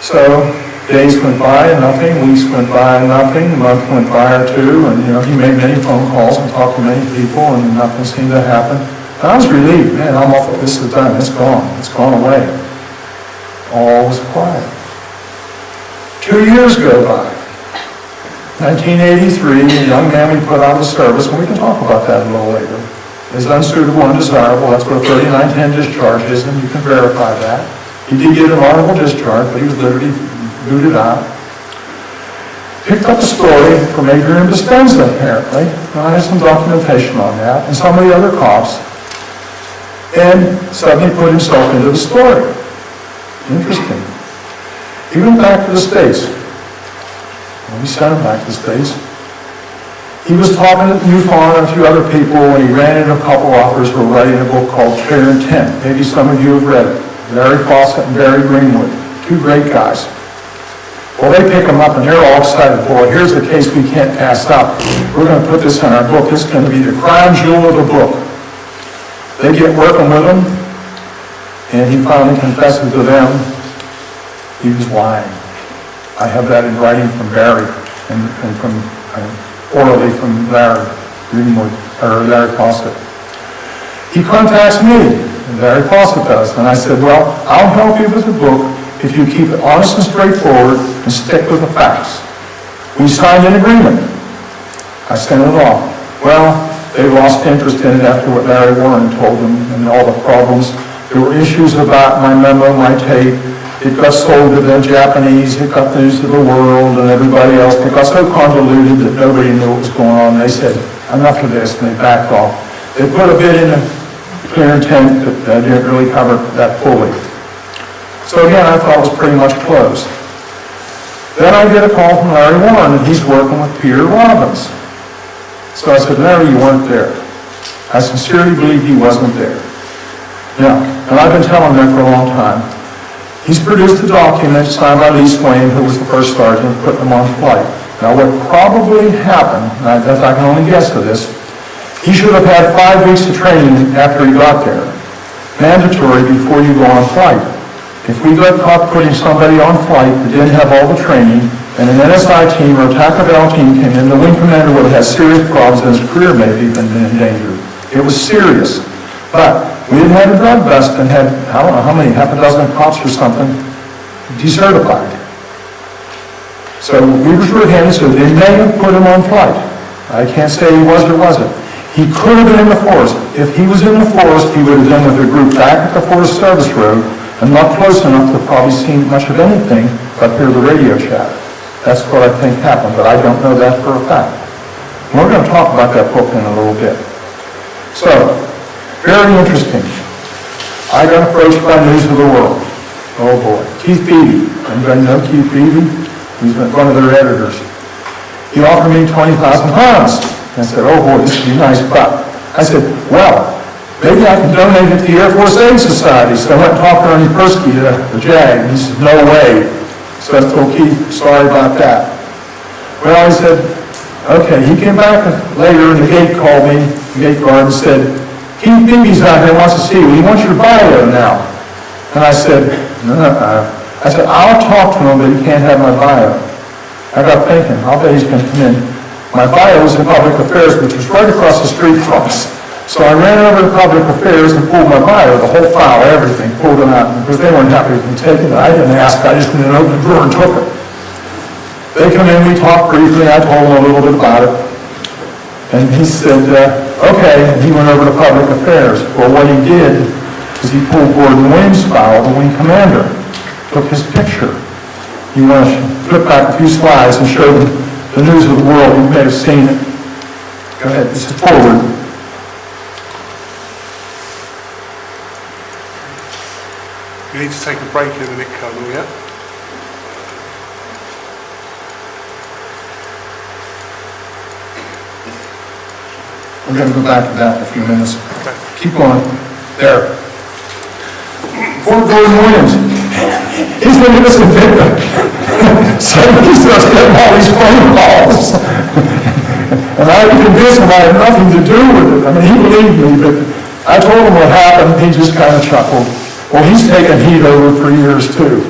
So days went by and nothing, weeks went by and nothing, a month went by or two, and he made many phone calls and talked to many people, and nothing seemed to happen. And I was relieved, man, I'm off, this is done, it's gone away. All was quiet. 2 years go by. 1983, a young man we put out of service, and we can talk about that a little later, is unsuitable, undesirable. That's what a 3910 discharge is, and you can verify that. He did get an honorable discharge, but he was literally booted out. Picked up a story from Adrian Dispenza, apparently. I have some documentation on that, and some of the other cops, and suddenly put himself into the story. Interesting. He went back to the States. We sent him back to the States. He was talking to Newfound and a few other people, and he ran into a couple authors who were writing a book called Clear Intent. Maybe some of you have read it. Larry Fawcett and Barry Greenwood, 2 great guys. Well, they pick him up, and they're all excited. Boy, here's the case we can't pass up. We're going to put this in our book. It's going to be the crown jewel of the book. They get working with him, and he finally confesses to them he was lying. I have that in writing from Barry and from orally from Larry Greenwood, or Larry Fawcett. He contacts me, and Larry Fawcett does, and I said, well, I'll help you with the book if you keep it honest and straightforward and stick with the facts. We signed an agreement. I sent it off. Well, they lost interest in it after what Larry Warren told them and all the problems. There were issues about my memo, my tape. It got sold to the Japanese, it got news to the world and everybody else. It got so convoluted that nobody knew what was going on. They said, enough of this, and they backed off. They put a bit in a clear intent, but didn't really cover that fully. So again, I thought it was pretty much closed. Then I get a call from Larry Warren, and he's working with Peter Robbins. So I said, Larry, you weren't there. I sincerely believe he wasn't there. Yeah, and I've been telling them for a long time. He's produced a document signed by Lee Swain, who was the first sergeant, put them on flight. Now what probably happened, and I can only guess to this, he should have had 5 weeks of training after he got there. Mandatory before you go on flight. If we got caught putting somebody on flight that didn't have all the training, and an NSI team or a Taco Bell team came in, the wing commander would have had serious problems and his career may have even been in danger. It was serious. But we didn't have a drug bust and had, I don't know how many, half a dozen cops or something, decertified. So we were short-handed, so they may have put him on flight. I can't say he was or wasn't. He could have been in the forest. If he was in the forest, he would have been with a group back at the Forest Service Road and not close enough to probably see much of anything but hear the radio chat. That's what I think happened, but I don't know that for a fact. And we're going to talk about that book in a little bit. So, very interesting. I got approached by News of the World. Oh boy. Keith Beebe. Anybody know Keith Beebe? He's one of their editors. He offered me 20,000 pounds. I said, oh boy, this would be nice, but I said, well, maybe I can donate it to the Air Force Aid Society. So I went and talked to Ernie Persky, the JAG, and he said, no way. So I told Keith, sorry about that. Well, I said, okay. He came back later and the gate called me, the gate guard, and said, Keith Beebe's out here, wants to see you. He wants your bio now. And I said, I'll talk to him, but he can't have my bio. I got thinking, I'll bet he's going to come in. My bio was in Public Affairs, which was right across the street from us. So I ran over to Public Affairs and pulled my bio, the whole file, everything, pulled it out. Because they weren't happy with me taking it. I didn't ask, I just went and opened the drawer and took it. They come in, we talked briefly, I told them a little bit about it. And he said, okay, and he went over to Public Affairs. Well, what he did is he pulled Gordon Williams' file, the wing commander, took his picture. You want to flip back a few slides and show them the News of the World. You may have seen it. Go ahead, this is forward. We need to take a break in a minute, Colonel, yeah? We're going to go back to that in a few minutes. Okay. Keep going. There. Fort Gordon Williams. He's been innocent victim. So he's just getting all these phone calls. And I convinced him I had nothing to do with it. I mean, he believed me, but I told him what happened. He just kind of chuckled. Well, he's taken heat over for years, too.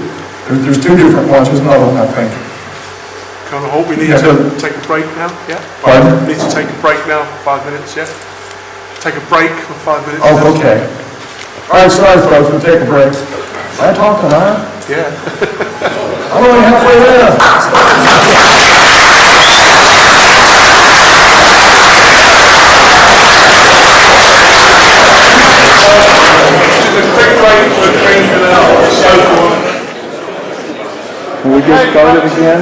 There's 2 different ones. There's another one, I think. Colonel Halt, we need to take a break now, yeah? Pardon? We need to take a break now for 5 minutes, yeah? Take a break for 5 minutes. Oh, okay. All right, sorry, folks. We'll take a break. Am I talking, huh? Yeah. I'm only halfway there. Can we get started again?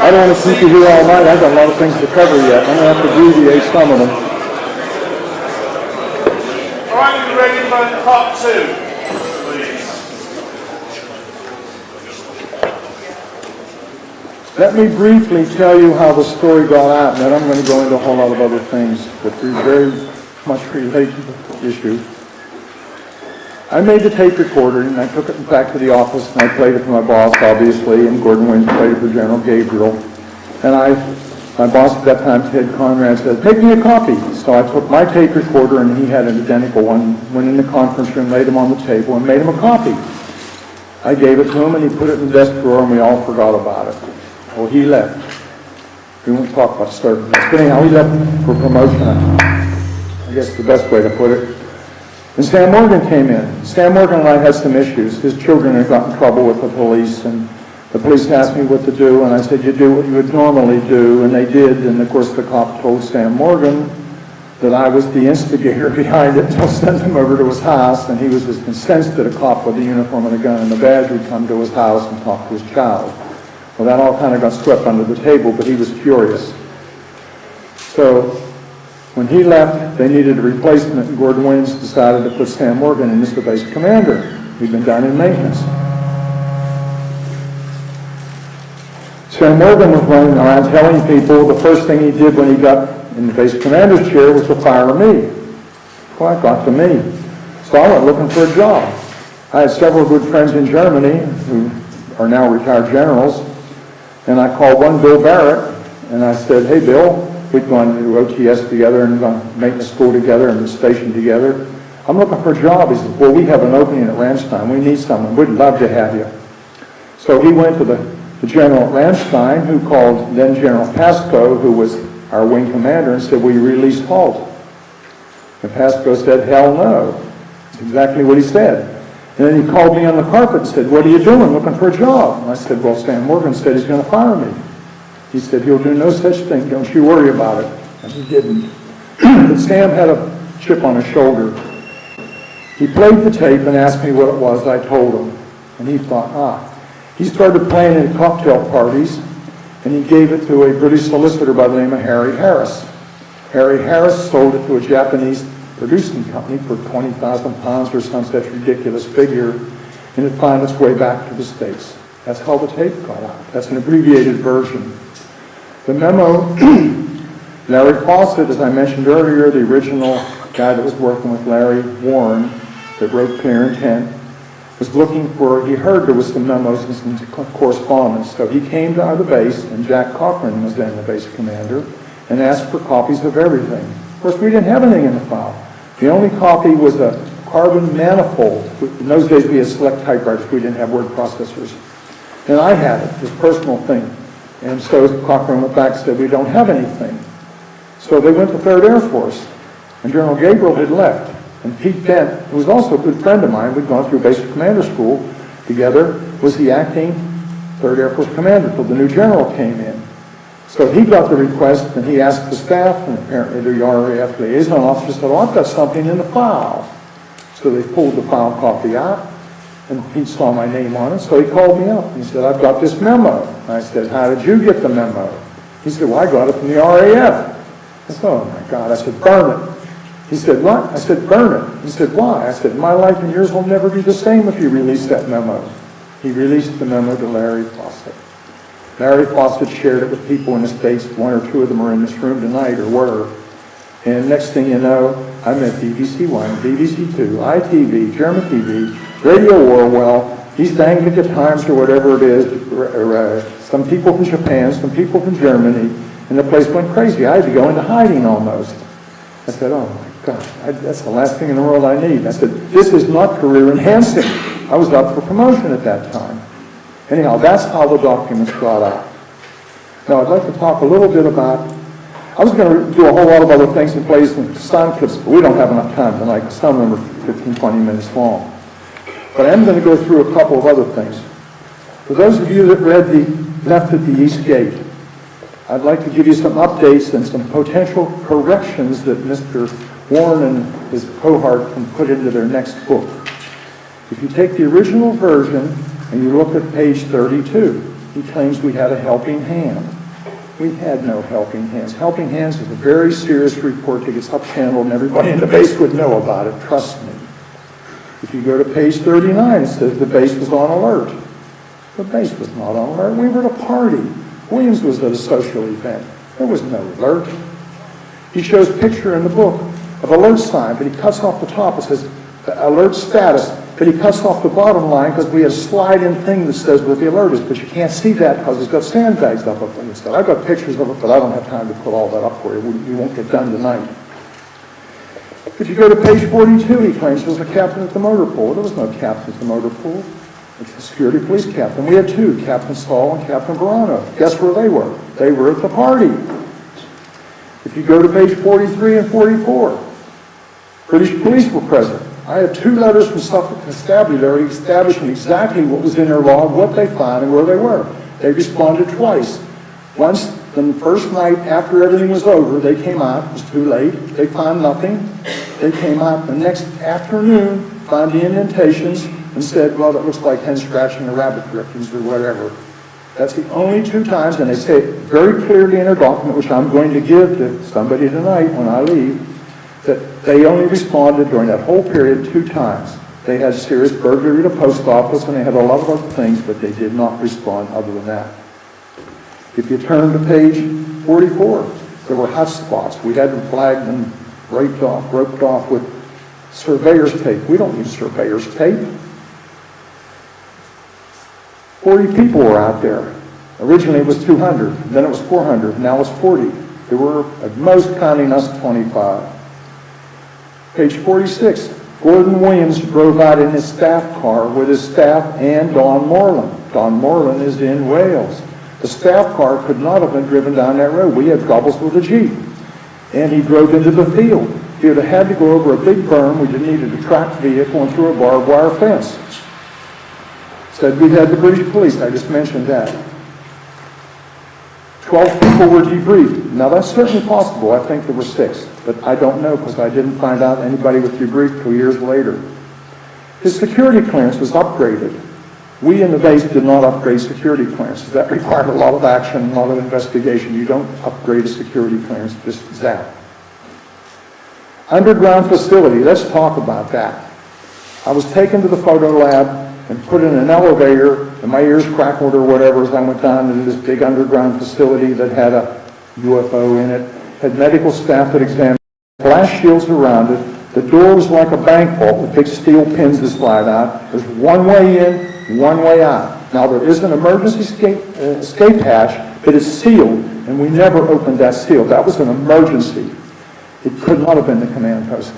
I don't want to keep you here all night. I've got a lot of things to cover yet. I'm going to have to abbreviate some of them. All right, you ready for part 2, please? Let me briefly tell you how the story got out, and then I'm going to go into a whole lot of other things that are very much related to the issue. I made the tape recorder, and I took it back to the office, and I played it for my boss, obviously, and Gordon Williams played it for General Gabriel. And my boss at that time, Ted Conrad, said, make me a copy. So I took my tape recorder, and he had an identical one, went in the conference room, laid him on the table, and made him a copy. I gave it to him, and he put it in the desk drawer, and we all forgot about it. Well, he left. We won't talk about service. But anyhow, he left for promotion. I guess the best way to put it. And Sam Morgan came in. Sam Morgan and I had some issues. His children had got in trouble with the police, and the police asked me what to do, and I said, you do what you would normally do, and they did. And of course the cop told Sam Morgan that I was the instigator behind it, and sent him over to his house, and he was just incensed that a cop with a uniform and a gun and a badge would come to his house and talk to his child. Well, that all kind of got swept under the table, but he was furious. So when he left, they needed a replacement, and Gordon Williams decided to put Sam Morgan in as the base commander. He'd been down in maintenance. Sam Morgan was running around telling people the first thing he did when he got in the base commander's chair was to fire me. Well, it got to me. So I went looking for a job. I had several good friends in Germany who are now retired generals, and I called one Bill Barrett, and I said, hey Bill, we'd gone to OTS together and gone to maintenance school together and stationed together. I'm looking for a job. He said, well, we have an opening at Ramstein. We need someone. We'd love to have you. So he went to the general at Ramstein, who called then General Pascoe, who was our wing commander, and said, will you release Halt? And Pascoe said, hell no. That's exactly what he said. And then he called me on the carpet and said, what are you doing? Looking for a job. And I said, well, Sam Morgan said he's going to fire me. He said, he'll do no such thing. Don't you worry about it. And he didn't. But Sam had a chip on his shoulder. He played the tape and asked me what it was. I told him. And he thought, He started playing in cocktail parties, and he gave it to a British solicitor by the name of Harry Harris. Harry Harris sold it to a Japanese producing company for 20,000 pounds or some such ridiculous figure, and it found its way back to the States. That's how the tape got out. That's an abbreviated version. The memo, Larry Fawcett, as I mentioned earlier, the original guy that was working with Larry Warren that wrote Clear Intent, was looking for, he heard there was some memos and some correspondence, so he came to the base, and Jack Cochran was then the base commander, and asked for copies of everything. Of course, we didn't have anything in the file. The only copy was a carbon manifold. In those days, we had select typewriters. We didn't have word processors. And I had it, this personal thing. And so Cochran went back and said, we don't have anything. So they went to 3rd Air Force, and General Gabriel had left. And Pete Bent, who was also a good friend of mine, we'd gone through basic commander school together, was the acting 3rd Air Force commander until the new general came in. So he got the request, and he asked the staff, and apparently the RAF liaison officer said, oh, I've got something in the file. So they pulled the file copy out, and Pete saw my name on it, so he called me up. He said, I've got this memo. And I said, how did you get the memo? He said, well, I got it from the RAF. I said, oh my God. I said, burn it. He said, what? I said, burn it. He said, why? I said, my life and yours will never be the same if you release that memo. He released the memo to Larry Fawcett. Larry Fawcett shared it with people in the States. 1 or 2 of them are in this room tonight, or were. And next thing you know, I met BBC 1, BBC 2, ITV, German TV, Radio Orwell, East Anglican Times, or whatever it is, some people from Japan, some people from Germany, and the place went crazy. I had to go into hiding almost. I said, oh my God, that's the last thing in the world I need. I said, this is not career enhancing. I was up for promotion at that time. Anyhow, that's how the documents got out. Now, I'd like to talk a little bit about, I was going to do a whole lot of other things and play some sound clips, but we don't have enough time tonight. Some of them are 15, 20 minutes long. But I am going to go through a couple of other things. For those of you that read the Left at the East Gate, I'd like to give you some updates and some potential corrections that Mr. Warren and his cohort can put into their next book. If you take the original version and you look at page 32, he claims we had a helping hand. We had no helping hands. Helping hands is a very serious report that gets up-channeled, and everybody in the base would know about it, trust me. If you go to page 39, it says the base was on alert. The base was not on alert. We were at a party. Williams was at a social event. There was no alert. He shows a picture in the book of alert sign, but he cuts off the top. It says alert status, but he cuts off the bottom line because we have a slide-in thing that says what the alert is, but you can't see that because it's got sandbags up on it. I've got pictures of it, but I don't have time to put all that up for you. We won't get done tonight. If you go to page 42, he claims there was a captain at the motor pool. There was no captain at the motor pool. It's a security police captain. We had 2, Captain Saul and Captain Verano. Guess where they were? They were at the party. If you go to page 43 and 44, British police were present. I have 2 letters from Suffolk Constabulary establishing exactly what was in their log, what they found, and where they were. They responded twice. Once, the first night after everything was over, they came out. It was too late. They found nothing. They came out the next afternoon, found the indentations, and said, well, that looks like hen scratching or rabbit drippings or whatever. That's the only 2 times, and they say it very clearly in their document, which I'm going to give to somebody tonight when I leave, that they only responded during that whole period 2 times. They had serious burglary at a post office, and they had a lot of other things, but they did not respond other than that. If you turn to page 44, there were hot spots. We had them flagged and roped off with surveyor's tape. We don't use surveyor's tape. 40 people were out there. Originally it was 200, then it was 400, now it's 40. There were, at most counting us, 25. Page 46, Gordon Williams drove out in his staff car with his staff and Don Moreland. Don Moreland is in Wales. The staff car could not have been driven down that road. We had troubles with the Jeep. And he drove into the field. He would have had to go over a big berm. We needed a tracked vehicle and through a barbed wire fence. Said we had the British police. I just mentioned that. 12 people were debriefed. Now that's certainly possible. I think there were 6. But I don't know because I didn't find out anybody was debriefed till years later. His security clearance was upgraded. We in the base did not upgrade security clearances. That required a lot of action, a lot of investigation. You don't upgrade a security clearance, just zap. Underground facility, let's talk about that. I was taken to the photo lab and put in an elevator, and my ears crackled or whatever as I went down into this big underground facility that had a UFO in it, had medical staff that examined it, glass shields around it. The door was like a bank vault with big steel pins that slide out. There's one way in, one way out. Now there is an emergency escape hatch, but it's sealed, and we never opened that seal. That was an emergency. It could not have been the command post.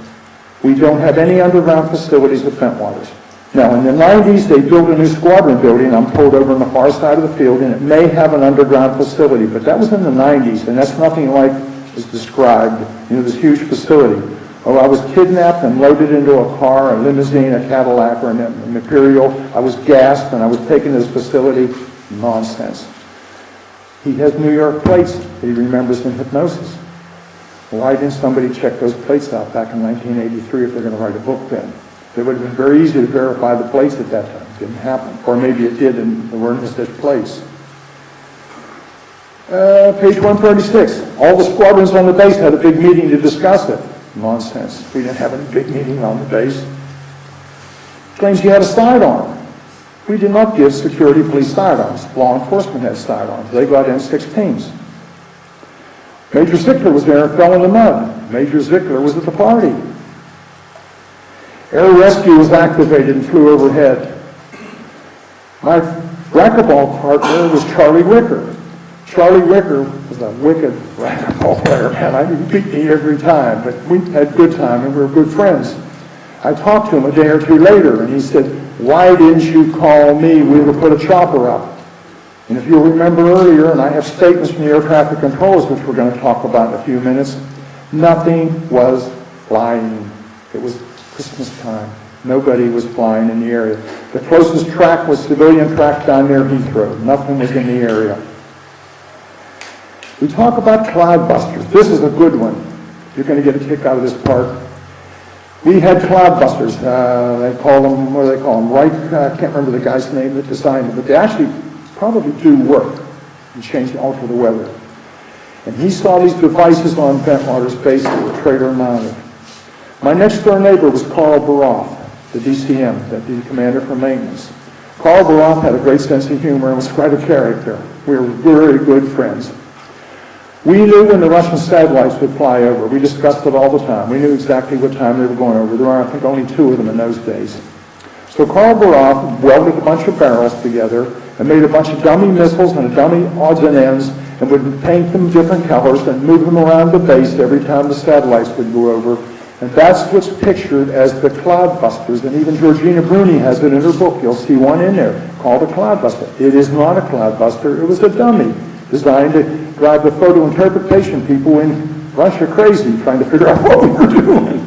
We don't have any underground facilities at Bentwaters. Now in the 90s they built a new squadron building, I'm told, over on the far side of the field, and it may have an underground facility, but that was in the 90s, and that's nothing like is described, this huge facility. Oh, I was kidnapped and loaded into a car, a limousine, a Cadillac, or an Imperial. I was gassed and I was taken to this facility. Nonsense. He has New York plates that he remembers in hypnosis. Why didn't somebody check those plates out back in 1983 if they're going to write a book then? It would have been very easy to verify the plates at that time. It didn't happen. Or maybe it did and there weren't such plates. Page 136. All the squadrons on the base had a big meeting to discuss it. Nonsense. We didn't have any big meeting on the base. Claims he had a sidearm. We did not give security police sidearms. Law enforcement had sidearms. They got M16s. Major Zickler was there and fell in the mud. Major Zickler was at the party. Air rescue was activated and flew overhead. My racquetball partner was Charlie Wicker. Charlie Wicker was a wicked racquetball player, man. He beat me every time, but we had a good time and we were good friends. I talked to him a day or 2 later, and he said, why didn't you call me? We would have put a chopper up. And if you'll remember earlier, and I have statements from the air traffic controllers, which we're going to talk about in a few minutes, nothing was flying. It was Christmas time. Nobody was flying in the area. The closest track was civilian track down near Heathrow. Nothing was in the area. We talk about cloudbusters. This is a good one. You're going to get a kick out of this part. We had cloudbusters. They call them, what do they call them? Wright, I can't remember the guy's name that designed them, but they actually probably do work and alter the weather. And he saw these devices on Bentwaters base that were trailer mounted. My next door neighbor was Carl Baroff, the DCM, the commander for maintenance. Carl Baroff had a great sense of humor and was quite a character. We were very good friends. We knew when the Russian satellites would fly over. We discussed it all the time. We knew exactly what time they were going over. There were, I think, only 2 of them in those days. So Carl Baroff welded a bunch of barrels together and made a bunch of dummy missiles and dummy odds and ends and would paint them different colors and move them around the base every time the satellites would go over. And that's what's pictured as the cloudbusters. And even Georgina Bruni has it in her book. You'll see one in there called a cloudbuster. It is not a cloudbuster. It was a dummy designed to drive the photo interpretation people in Russia crazy, trying to figure out what we were doing.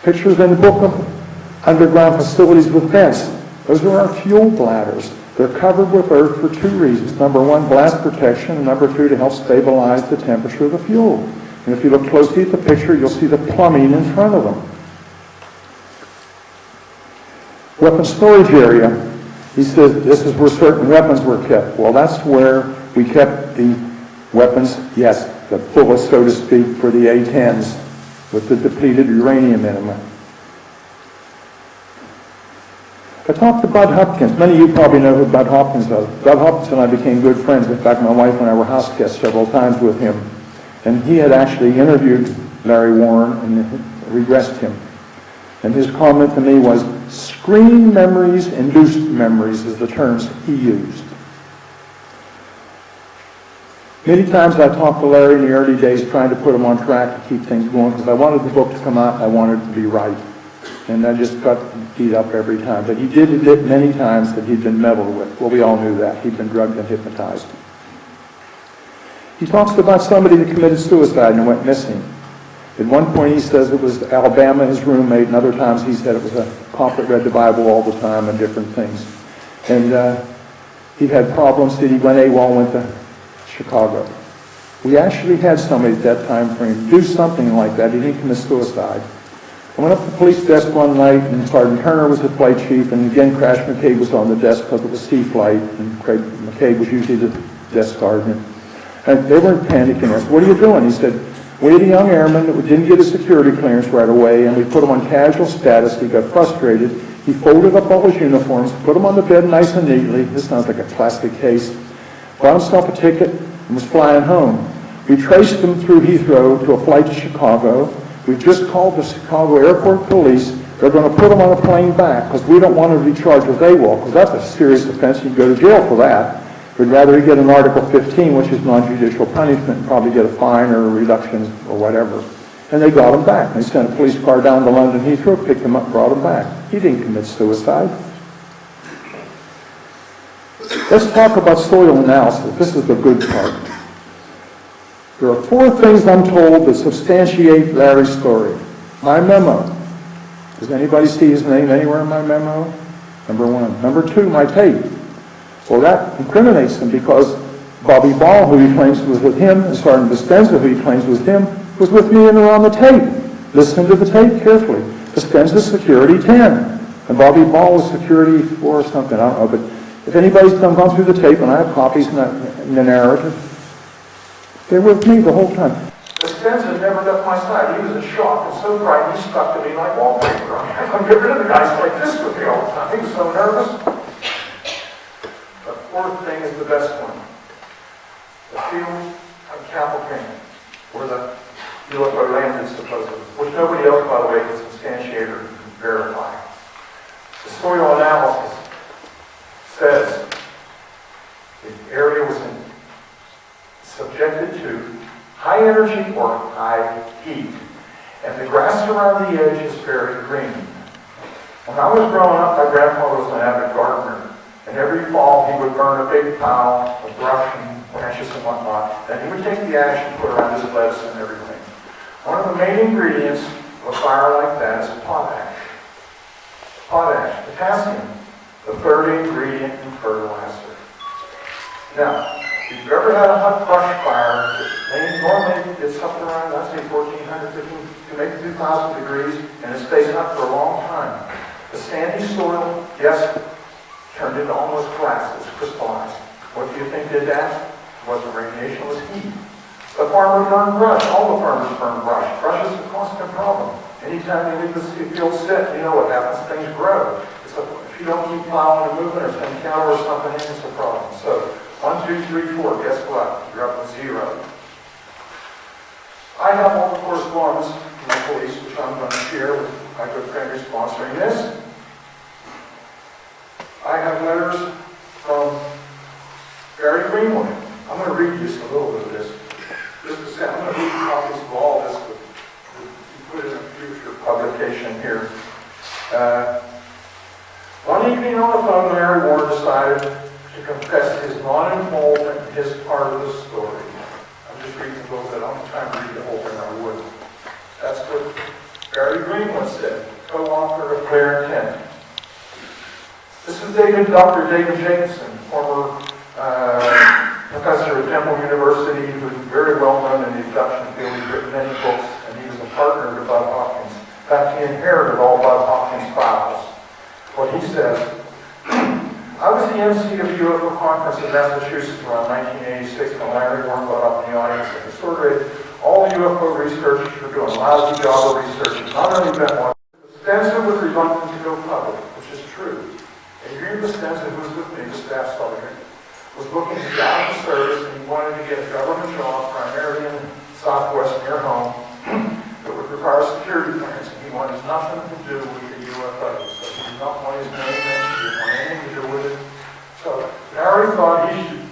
Pictures in the book of underground facilities with vents. Those are our fuel bladders. They're covered with earth for two reasons. Number one, blast protection, and number two, to help stabilize the temperature of the fuel. And if you look closely at the picture, you'll see the plumbing in front of them. Weapon storage area. He says this is where certain weapons were kept. Well, that's where we kept the weapons, yes, the bullets, so to speak, for the A-10s with the depleted uranium in them. I talked to Bud Hopkins. Many of you probably know who Bud Hopkins was. Bud Hopkins and I became good friends. In fact, my wife and I were house guests several times with him. And he had actually interviewed Larry Warren and regressed him. And his comment to me was, screen memories, induced memories is the terms he used. Many times I talked to Larry in the early days trying to put him on track to keep things going because I wanted the book to come out, I wanted it to be right. And I just got beat up every time. But he did admit many times that he'd been meddled with. Well, we all knew that. He'd been drugged and hypnotized. He talks about somebody that committed suicide and went missing. At one point he says it was Alabama, his roommate, and other times he said it was a cop that read the Bible all the time and different things. And he had problems that he went AWOL, went to Chicago. We actually had somebody at that time frame do something like that. He didn't commit suicide. I went up to the police desk one night, and Sergeant Turner was the flight chief, and again, Crash McCabe was on the desk because it was C-Flight, and Craig McCabe was usually the desk sergeant. And they were panicking. I said, what are you doing? He said, we had a young airman that didn't get his security clearance right away, and we put him on casual status. He got frustrated. He folded up all his uniforms, put them on the bed nice and neatly. This sounds like a classic case. Bought himself a ticket and was flying home. We traced him through Heathrow to a flight to Chicago. We just called the Chicago Airport Police. They're going to put him on a plane back because we don't want him to be charged with AWOL because that's a serious offense. You can go to jail for that. We'd rather he get an Article 15, which is non-judicial punishment, and probably get a fine or a reduction or whatever. And they got him back. They sent a police car down to London Heathrow, picked him up, brought him back. He didn't commit suicide. Let's talk about soil analysis. This is the good part. There are 4 things I'm told that substantiate Larry's story. My memo. Does anybody see his name anywhere in my memo? Number 1. Number 2, my tape. Well, that incriminates him because Bobby Ball, who he claims was with him, and Sergeant Dispenza, who he claims was him, was with me and on the tape. Listen to the tape carefully. Dispenza security 10, and Bobby Ball was security 4 or something. I don't know, but if anybody's gone through the tape, and I have copies in the narrative, they were with me the whole time. Dispenza never left my side. He was in shock and so frightened he stuck to me like wallpaper. I couldn't get rid of the guys like this with me all the time. He was so nervous. The 4th thing is the best one. The field of Capel Canyon, where the UFO landed supposedly, which nobody else, by the way, can substantiate or verify. The soil analysis says the area was subjected to high energy or high heat, and the grass around the edge is very green. When I was growing up, my grandfather was an avid gardener. And every fall, he would burn a big pile of brush and branches and whatnot. Then he would take the ash and put it around his lettuce and everything. One of the main ingredients of a fire like that is potash. Potash, potassium, the 3rd ingredient in fertilizer. Now, if you've ever had a hot brush fire, normally it's up around, I'd say 1400, 15, to maybe 2000 degrees, and it stays hot for a long time. The sandy soil, yes, turned into almost glass. It was crystallized. What do you think did that? It wasn't radiation, it was heat. The farmer burned brush. All the farmers burn brush. Brush is a constant problem. Anytime you leave the field sit, you know what happens. Things grow. If you don't keep plowing and moving or send cattle or something in, it's a problem. So, 1, 2, 3, 4. Guess what? You're up to 0. I have all the correspondence from the police, which I'm going to share with my good friend who's sponsoring this. I have letters from Barry Greenwood. I'm going to read just a little bit of this. Just a second. I'm going to read copies of all this, but put it in a future publication here. One evening on the phone, Larry Warren decided to confess his non-involvement in his part of the story. I'm just reading a little bit. I'm trying to read the whole thing. I would. That's what Barry Larry Greenwood said, co-author of Clear Intent. This is Dr. David Jacobson, former professor at Temple University, who's very well known in the abduction field. He's written many books, and he was a partner to Bud Hopkins. In fact, he inherited all Bud Hopkins' files. What he says, I was the MC of a UFO conference in Massachusetts around 1986 when Larry Warren got up in the audience and restored all the UFO researchers were doing a lousy job of research. Not only that one, Spencer was reluctant to go public, which is true. Adrian Spencer, who was with me, the staff sergeant, was looking to get out of the service and he wanted to get a government job, primarily in Southwest near home, that would require security clearance, and he wanted nothing to do with the UFOs. So he did not want his name mentioned, he didn't want anything to do with it. So Larry thought he should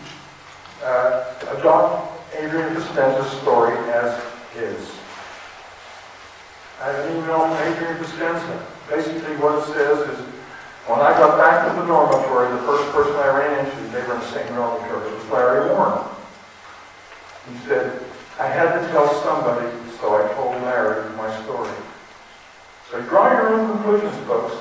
adopt Adrian Dispenza's story as his. I have an email from Adrian Dispenza. Basically what it says is, when I got back to the dormitory, the first person I ran into, they were in the same dormitory, was Larry Warren. He said, I had to tell somebody, so I told Larry my story. So you draw your own conclusions, folks.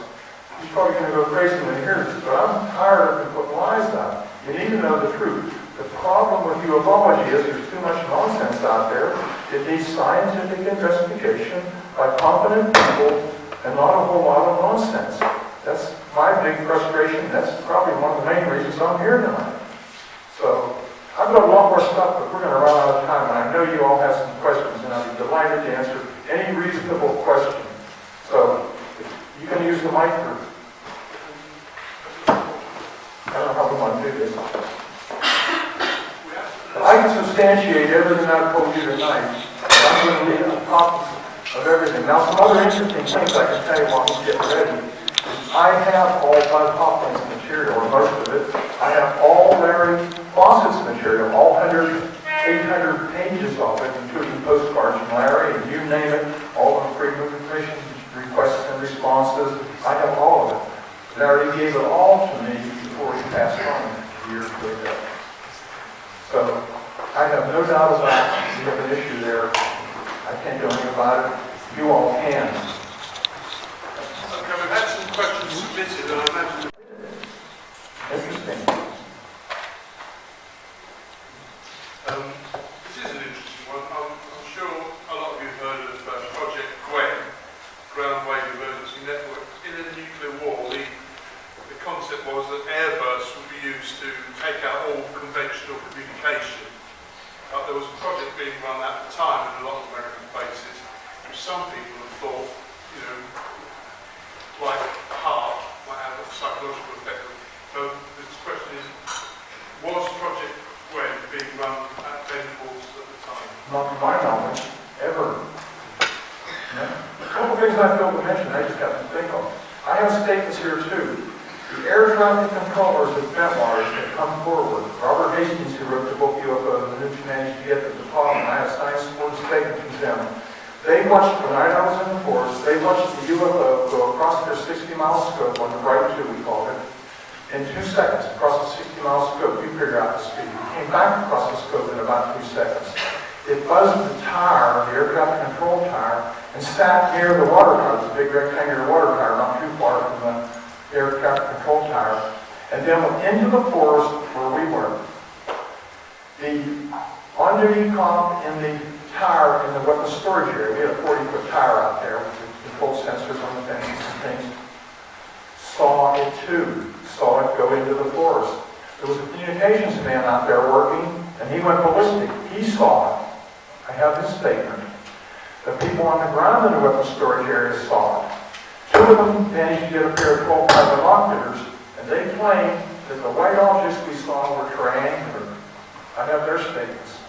He's probably going to go crazy when he hears this, but I'm tired of putting lies out. You need to know the truth. The problem with ufology is there's too much nonsense out there. It needs scientific investigation by competent people and not a whole lot of nonsense. That's my big frustration. That's probably one of the main reasons I'm here tonight. So I've got a lot more stuff, but we're going to run out of time, and I know you all have some questions, and I'd be delighted to answer any reasonable question. So you can use the mic for. I don't know how we want to do this. I can substantiate everything I've told you tonight. I'm going to leave copies of everything. Now, some other interesting things I can tell you while we get ready. I have all Bud Hopkins material, or most of it. I have all Larry Fawcett's material, all 800 pages of it, including postcards from Larry, and you name it, all the freedom of information requests and responses. I have all of it. Larry gave it all to me before he passed on years ago. So I have no doubt about it. We have an issue there. I can't do anything about it. You all can. Okay, we've had some questions submitted, and I imagine. Interesting. This is an interesting one. I'm sure a lot of you have heard of Project Gwen, Ground Wave Emergency Network. In a nuclear war, the concept was that airbursts would be used to take out all conventional communication. But there was a project being run at the time in a lot of American bases, which some people have thought, you know, like Halt, might have a psychological effect. So the question is, was Project Gwen being run at Benford's at the time? Not to my knowledge, ever. No. A couple things I failed to mention, I just got to think of. I have statements here too. The air traffic controllers at Bentwaters have come forward. Robert Hastings, who wrote the book UFO, the News managed to get to the top, and I have signed support statement from them. They watched, the night I was in the forest, they watched the UFO go across their 60-mile scope on the right 2, we call it, in 2 seconds, across the 60-mile scope. You figure out the speed. It came back across the scope in about 2 seconds. It buzzed the tire, the air traffic control tire, and sat near the water tower, the big rectangular water tower, not too far from the air traffic control tire, and then went into the forest where we were. The on-duty cop in the tire, in the weapons storage area, we had a 40-foot tire out there with the control sensors on the fences and things, saw it too, saw it go into the forest. There was a communications man out there working, and he went ballistic. He saw it. I have his statement. The people on the ground in the weapons storage area saw it. 2 of them managed to get a pair of 12 binoculars, and they claim that the white objects we saw were triangular. I have their statements.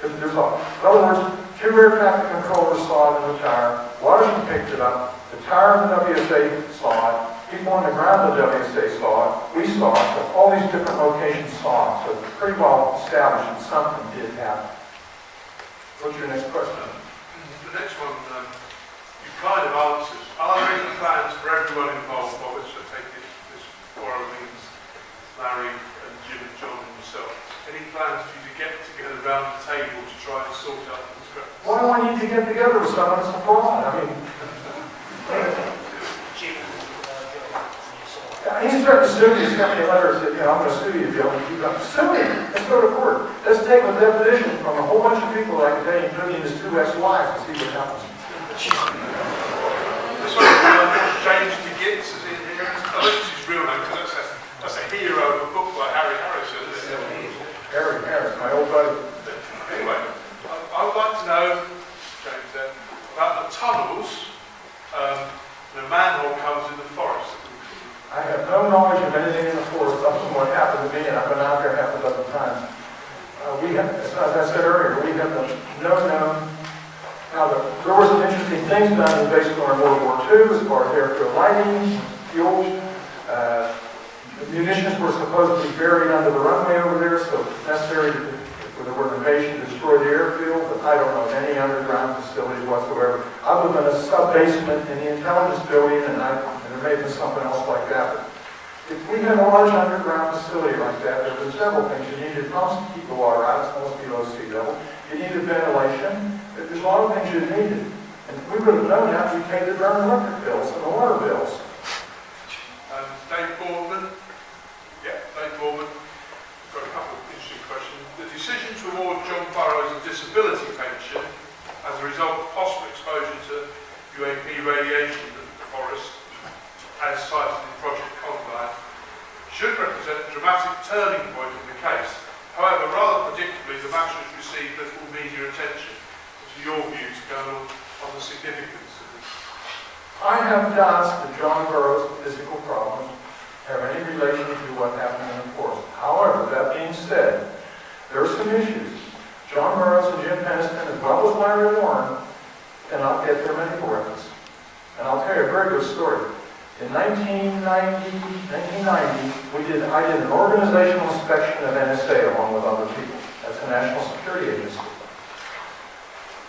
In other words, 2 air traffic controllers saw it in the tire. Washington picked it up. The tire of the WSA saw it. People on the ground of the WSA saw it. We saw it. So all these different locations saw it. So it's pretty well established that something did happen. What's your next question? The next one, you kind of answered. Are there any plans for everyone involved, by which I take it this borrow means Larry and Jim and John and yourself? Any plans for you to get together around the table to try and sort out the discrepancies? What someone needs to get together with someone that's a fraud. I mean, he's threatened to sue me. He's sent me a letter that, I'm going to sue you, Joe. Sue me. Let's go to court. Let's take a deposition from a whole bunch of people that I can tell you, including his 2 ex-wives, to see what happens. This one, James Gibbs is in here. I think it's his real name, because that's a hero of a book by Harry Harrison, isn't it? Harry Harris, my old buddy. Anyway, I would like to know, James, about the tunnels the manhole comes in the forest. I have no knowledge of anything in the forest other than what happened to me, and I've been out there half a dozen times. We have, as I said earlier, we have no known. Now, there were some interesting things done in Base during World War II as far as airfield lighting, fuels. The munitions were supposed to be buried under the runway over there, so if necessary for the organization to destroy the airfield, but I don't know of any underground facilities whatsoever, other than a sub-basement in the intelligence building, and there may have been something else like that. But if we had a large underground facility like that, there were several things. You needed pumps to keep the water out, it's almost below sea level. You needed ventilation. There's a lot of things you needed. And we would have known that we paid the darn electric bills and the water bills. Dave Boardman. Yeah, Dave Boardman. Got a couple of interesting questions. The decision to award John Burroughs a disability pension as a result of possible exposure to UAP radiation in the forest, as cited in Project Conrad, should represent a dramatic turning point in the case. However, rather predictably, the matter has received little media attention. What are your views, Colonel, on the significance of this? I have doubts that John Burroughs' physical problems have any relation to what happened in the forest. However, that being said, there are some issues. John Burroughs and Jim Peniston, as well as Larry Warren, cannot get their medical records. And I'll tell you a very good story. In 1990, I did an organizational inspection of NSA along with other people. That's the National Security Agency.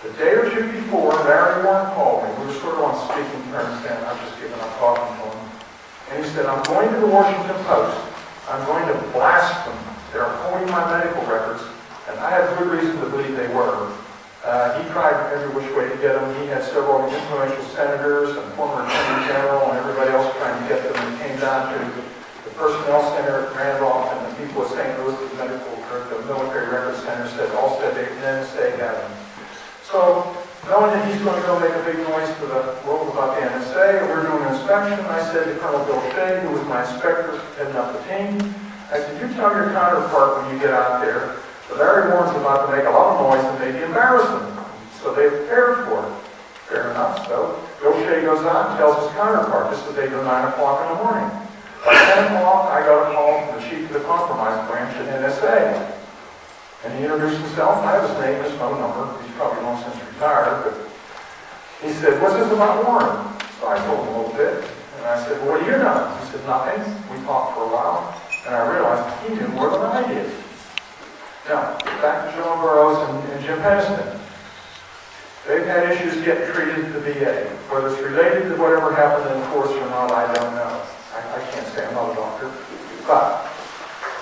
The day or two before, Larry Warren called me. We were sort of on speaking terms then. I've just given up talking to him. And he said, I'm going to the Washington Post. I'm going to blast them. They're holding my medical records. And I have good reason to believe they were. He tried every which way to get them. He had several influential senators and former attorney general and everybody else trying to get them. And it came down to the personnel center at Randolph and the people at St. Louis, the military records center all said they didn't say had them. So, knowing that he's going to go make a big noise to the world about the NSA, we're doing an inspection. I said to Colonel Bill Shea, who was my inspector heading up the team, I said, you tell your counterpart when you get out there that Larry Warren's about to make a lot of noise and maybe embarrass him. So they prepared for it. Fair enough. So Bill Shea goes out and tells his counterpart, this is 8 or 9 o'clock in the morning. By 10 o'clock, I got a call from the chief of the compromise branch at NSA. And he introduced himself. I have his name and his phone number. He's probably long since retired, but he said, what's this about Warren? So I told him a little bit. And I said, well, what do you know? He said, nothing. We talked for a while, and I realized he knew more than I did. Now, back to John Burroughs and Jim Peniston. They've had issues getting treated at the VA. Whether it's related to whatever happened in the force or not, I don't know. I can't say I'm not a doctor. But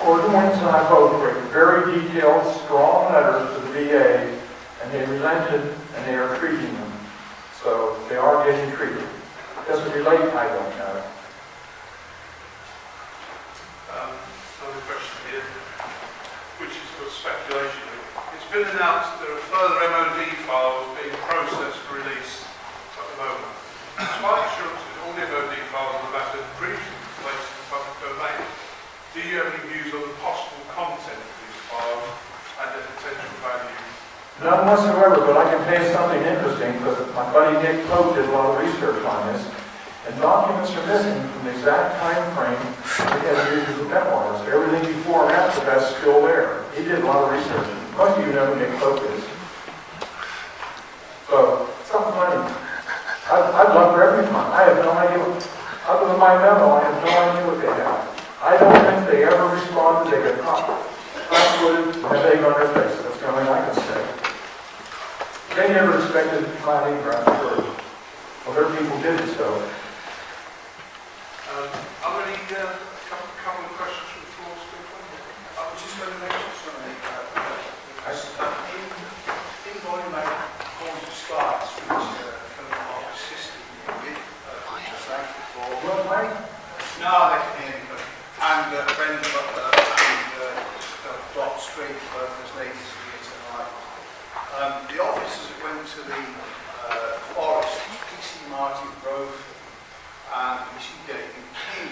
Gordon Wins and I both wrote very detailed, strong letters to the VA, and they relented, and they are treating them. So they are getting treated. Does it relate? I don't know. Another question here, which is for speculation. It's been announced that there are further MOD files being processed for release at the moment. Despite assurances all the MOD files on the matter have previously been placed in the public domain, do you have any views on the possible content of these files and their potential value? None whatsoever, but I can tell you something interesting, because my buddy Nick Pope did a lot of research on this, and documents are missing from the exact time frame we had used as the memoirs. Everything before and after that's still there. He did a lot of research. Most of you know who Nick Pope is. So, something funny. I'd love for every time. I have no idea what, other than my memo, I have no idea what they have. I don't think they ever responded. They got caught flat-footed and had egg on their face. That's the only thing I can say. They never expected my name around the bird. Well, their people did it, so. Are there any couple of questions from the floor still? I was just going to mention something. In volume 8, officers that went to the forest, PC Martin Grove and PC David King.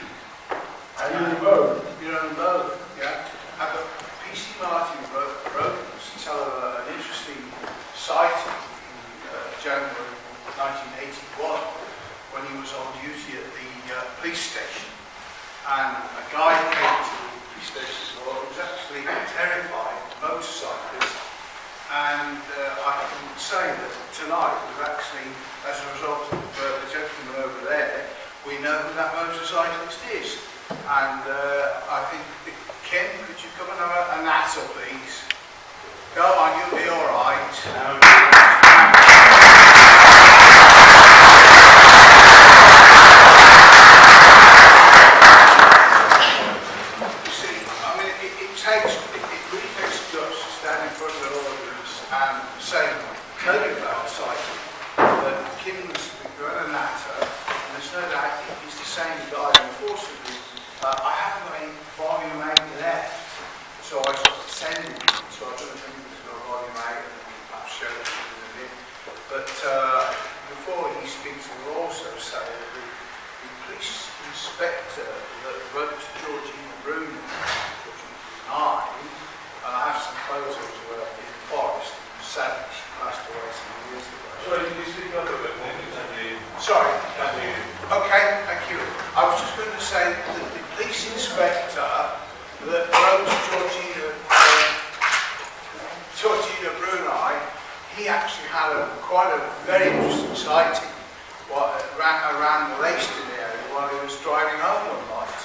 I knew them both. You know them both, yeah? And the PC Martin Rovers tell an interesting sighting in January 1981 when he was on duty at the police station. And a guy came to the police station who was actually terrified, motorcyclist. And I can say that tonight we've actually, as a result of the gentleman over there, we know who that motorcyclist is. And I think, Ken, could you come and have a natter, please? Go on, you'll be all right. You see, I mean, it really takes guts to stand in front of the audience and say, tell you about cycling. That Kim's got a natter, and there's no doubt he's the same guy. Unfortunately, I haven't got any volume 8 left, so I sort of send him. So I don't think he's got a volume 8, and perhaps show it in a bit. But before he speaks, we'll also say that the police inspector that wrote to Georgina Bruno, and I have some photos of her in the forest. Sadly, she passed away some years ago. Sorry, can you speak up a bit more? Sorry. Okay, thank you. I was just going to say that the police inspector that wrote Georgina Bruni, he actually had quite a very interesting sighting around the Leiston area while he was driving home one night.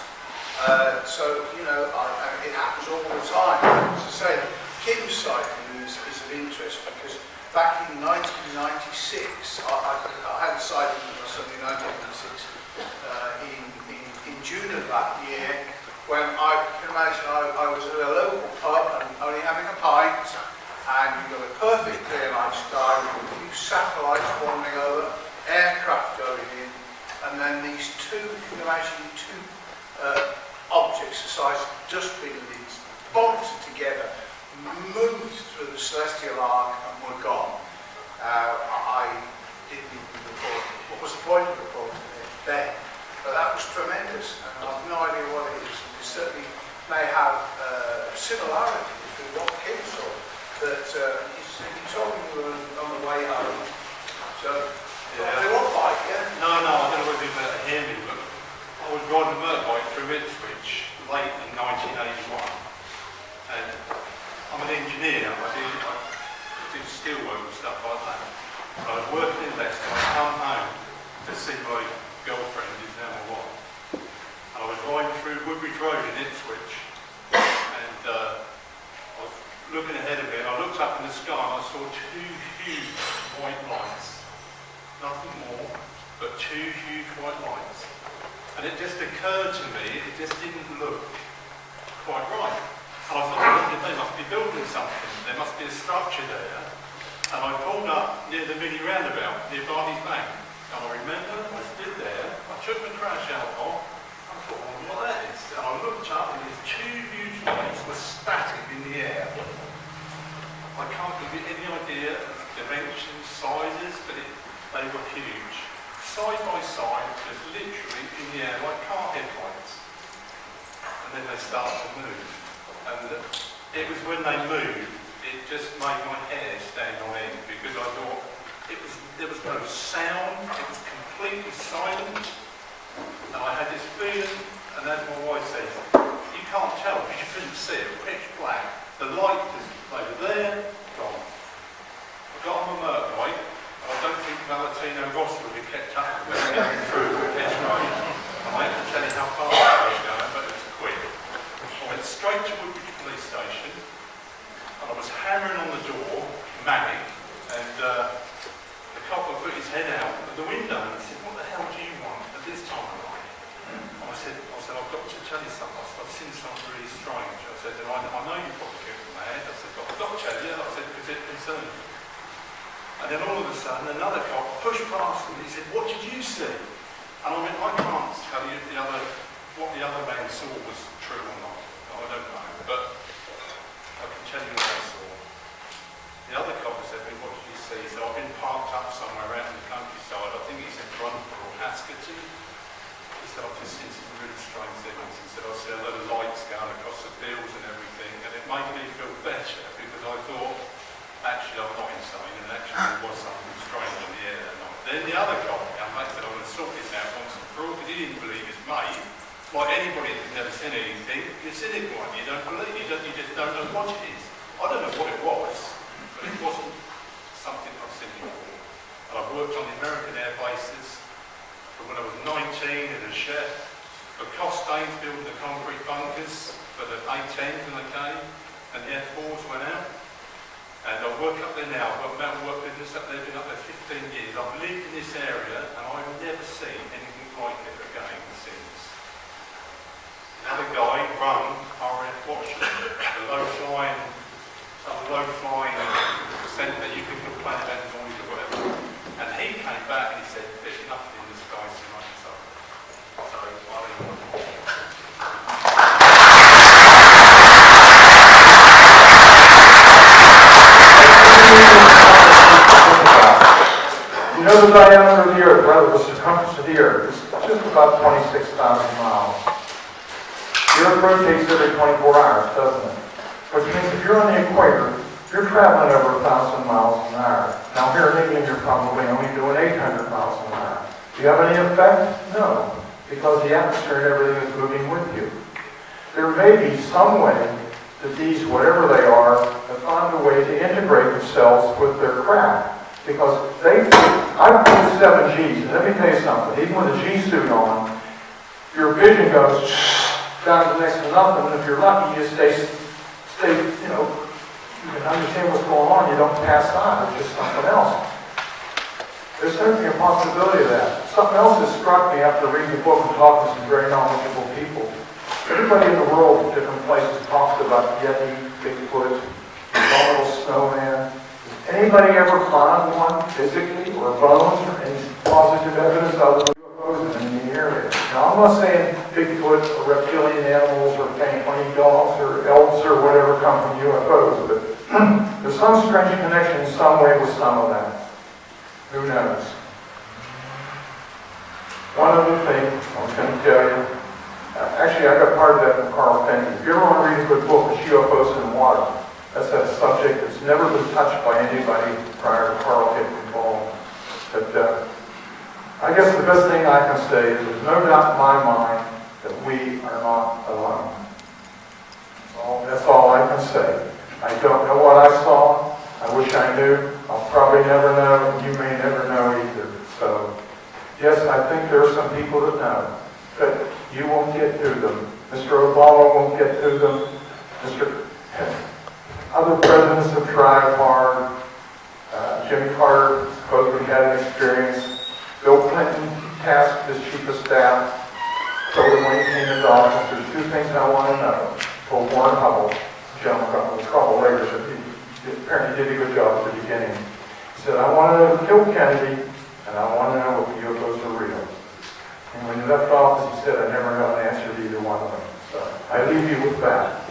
So, you know, it happens all the time. As I say, Kim's sighting is of interest because back in 1996, I had a sighting of something in 1996 in June of that year, when I can imagine I was at a local pub and only having a pint, and you've got a perfect clear night sky with a few satellites wandering over, aircraft going in, and then these two, you can imagine two objects the size of dustbin lids bolted together, moved through the celestial arc and were gone. I didn't even report what was the point of reporting it then, but that was tremendous, and I've no idea what it is. It certainly may have similarities with what Kim saw, that he told me we were on the way home. So, they won't fight, yeah? No, I don't know whether you better hear me, but I was riding a motorbike through Ipswich late in 1981, and I'm an engineer. I do steel work and stuff like that. I was working in Leicester. I come home to see my girlfriend, who's now my wife. And I was riding through Woodbridge Road in Ipswich, and I was looking ahead of me, and I looked up in the sky and I saw two huge white lights. Nothing more, but two huge white lights. And it just occurred to me, it just didn't look quite right. And I thought, they must be building something, there must be a structure there. And I pulled up near the mini roundabout, near Barney's Bank. And I remember, I stood there, I took my crash out off, I thought, I wonder what that is. And I looked up and these two huge lights were static in the air. I can't give you any idea of dimensions, sizes, but they were huge. Side by side, just literally in the air, like car headlights. And then they started to move. And it was when they moved, it just made my hair stand on end, because I thought there was no sound, it was completely silent, and I had this feeling, and as my wife says, you can't tell because you couldn't see it, pitch black. The light was over there, gone. I got on my motorbike, and I don't think Valentino Rossi would have kept up with me going through this road. I ain't going to tell you how fast I was going, but it was quick. I went straight to Woodbridge Police Station, and I was hammering on the door, manic, and the copper put his head out of the window and he said, what the hell do you want at this time of night? And I said, I've got to tell you something. I've seen something really strange. I said, I know you probably get mad. I said, but I've got to tell you. I said, because it concerns me. And then all of a sudden, another cop pushed past him and he said, what did you see? And I went, I can't tell you if what the other man saw was true or not. I don't know. But I can tell you what I saw. The other cop said to me, what did you see? He he didn't believe his mate. Like anybody that's never seen anything, you're cynical and you don't believe, you just don't know what it is. I don't know what it was, but it wasn't something I've seen before. And I've worked on the American air bases from when I was 19 as a chef, for Costains building the concrete bunkers for the A-10s when they came, and the F-4s went out. And I work up there now, I've got a metal work business up there, been up there 15 years. I've lived in this area and I've never seen anything like it again since. Another guy run RF Watchman, the low-flying centre that you can put planet and noise or whatever. And he came back and he said, there's nothing in the sky tonight. So I'll leave it. You know the diameter of the Earth, rather the circumference of the Earth, is just about 26,000 miles. The Earth rotates every 24 hours, doesn't it? Which means if you're on the equator, you're traveling over 1,000 miles an hour. Now here in England, you're probably only doing 800 miles an hour. Do you have any effect? No, because the atmosphere and everything is moving with you. There may be some way that these, whatever they are, have found a way to integrate themselves with their craft. Because I've put 7 Gs, and let me tell you something, even with a G suit on, your vision goes down to next to nothing, and if you're lucky, you stay, you know, you can understand what's going on, you don't pass on, it's just something else. There's certainly a possibility of that. Something else that struck me after reading the book and talking to some very knowledgeable people. Everybody in the world at different places talks about Yeti, Bigfoot, Abominable Snowman. Anybody ever found one physically, or bones, or any positive evidence other than UFOs in the area? Now, I'm not saying Bigfoot or reptilian animals or funny dogs or elves or whatever come from UFOs, but there's some strange connection in some way with some of that. Who knows? One other thing I was going to tell you. Actually, I got part of that from Carl Penny. If you ever want to read a good book, it's UFOs in the Water. That's a subject that's never been touched by anybody prior to Carl getting involved. But I guess the best thing I can say is there's no doubt in my mind that we are not alone. That's all I can say. I don't know what I saw. I wish I knew. I'll probably never know. You may never know either. So, yes, I think there are some people that know. But you won't get to them. Mr. Obama won't get to them. Other presidents have tried hard. Jimmy Carter supposedly had an experience. Bill Clinton tasked his chief of staff, told him when he came into office, there's 2 things I want to know. Told Warren Hubble, the gentleman got in trouble later, but he apparently did a good job at the beginning. He said, I want to know who killed Kennedy, and I want to know if the UFOs are real. And when he left office, he said, I never got an answer to either one of them. So I leave you with that.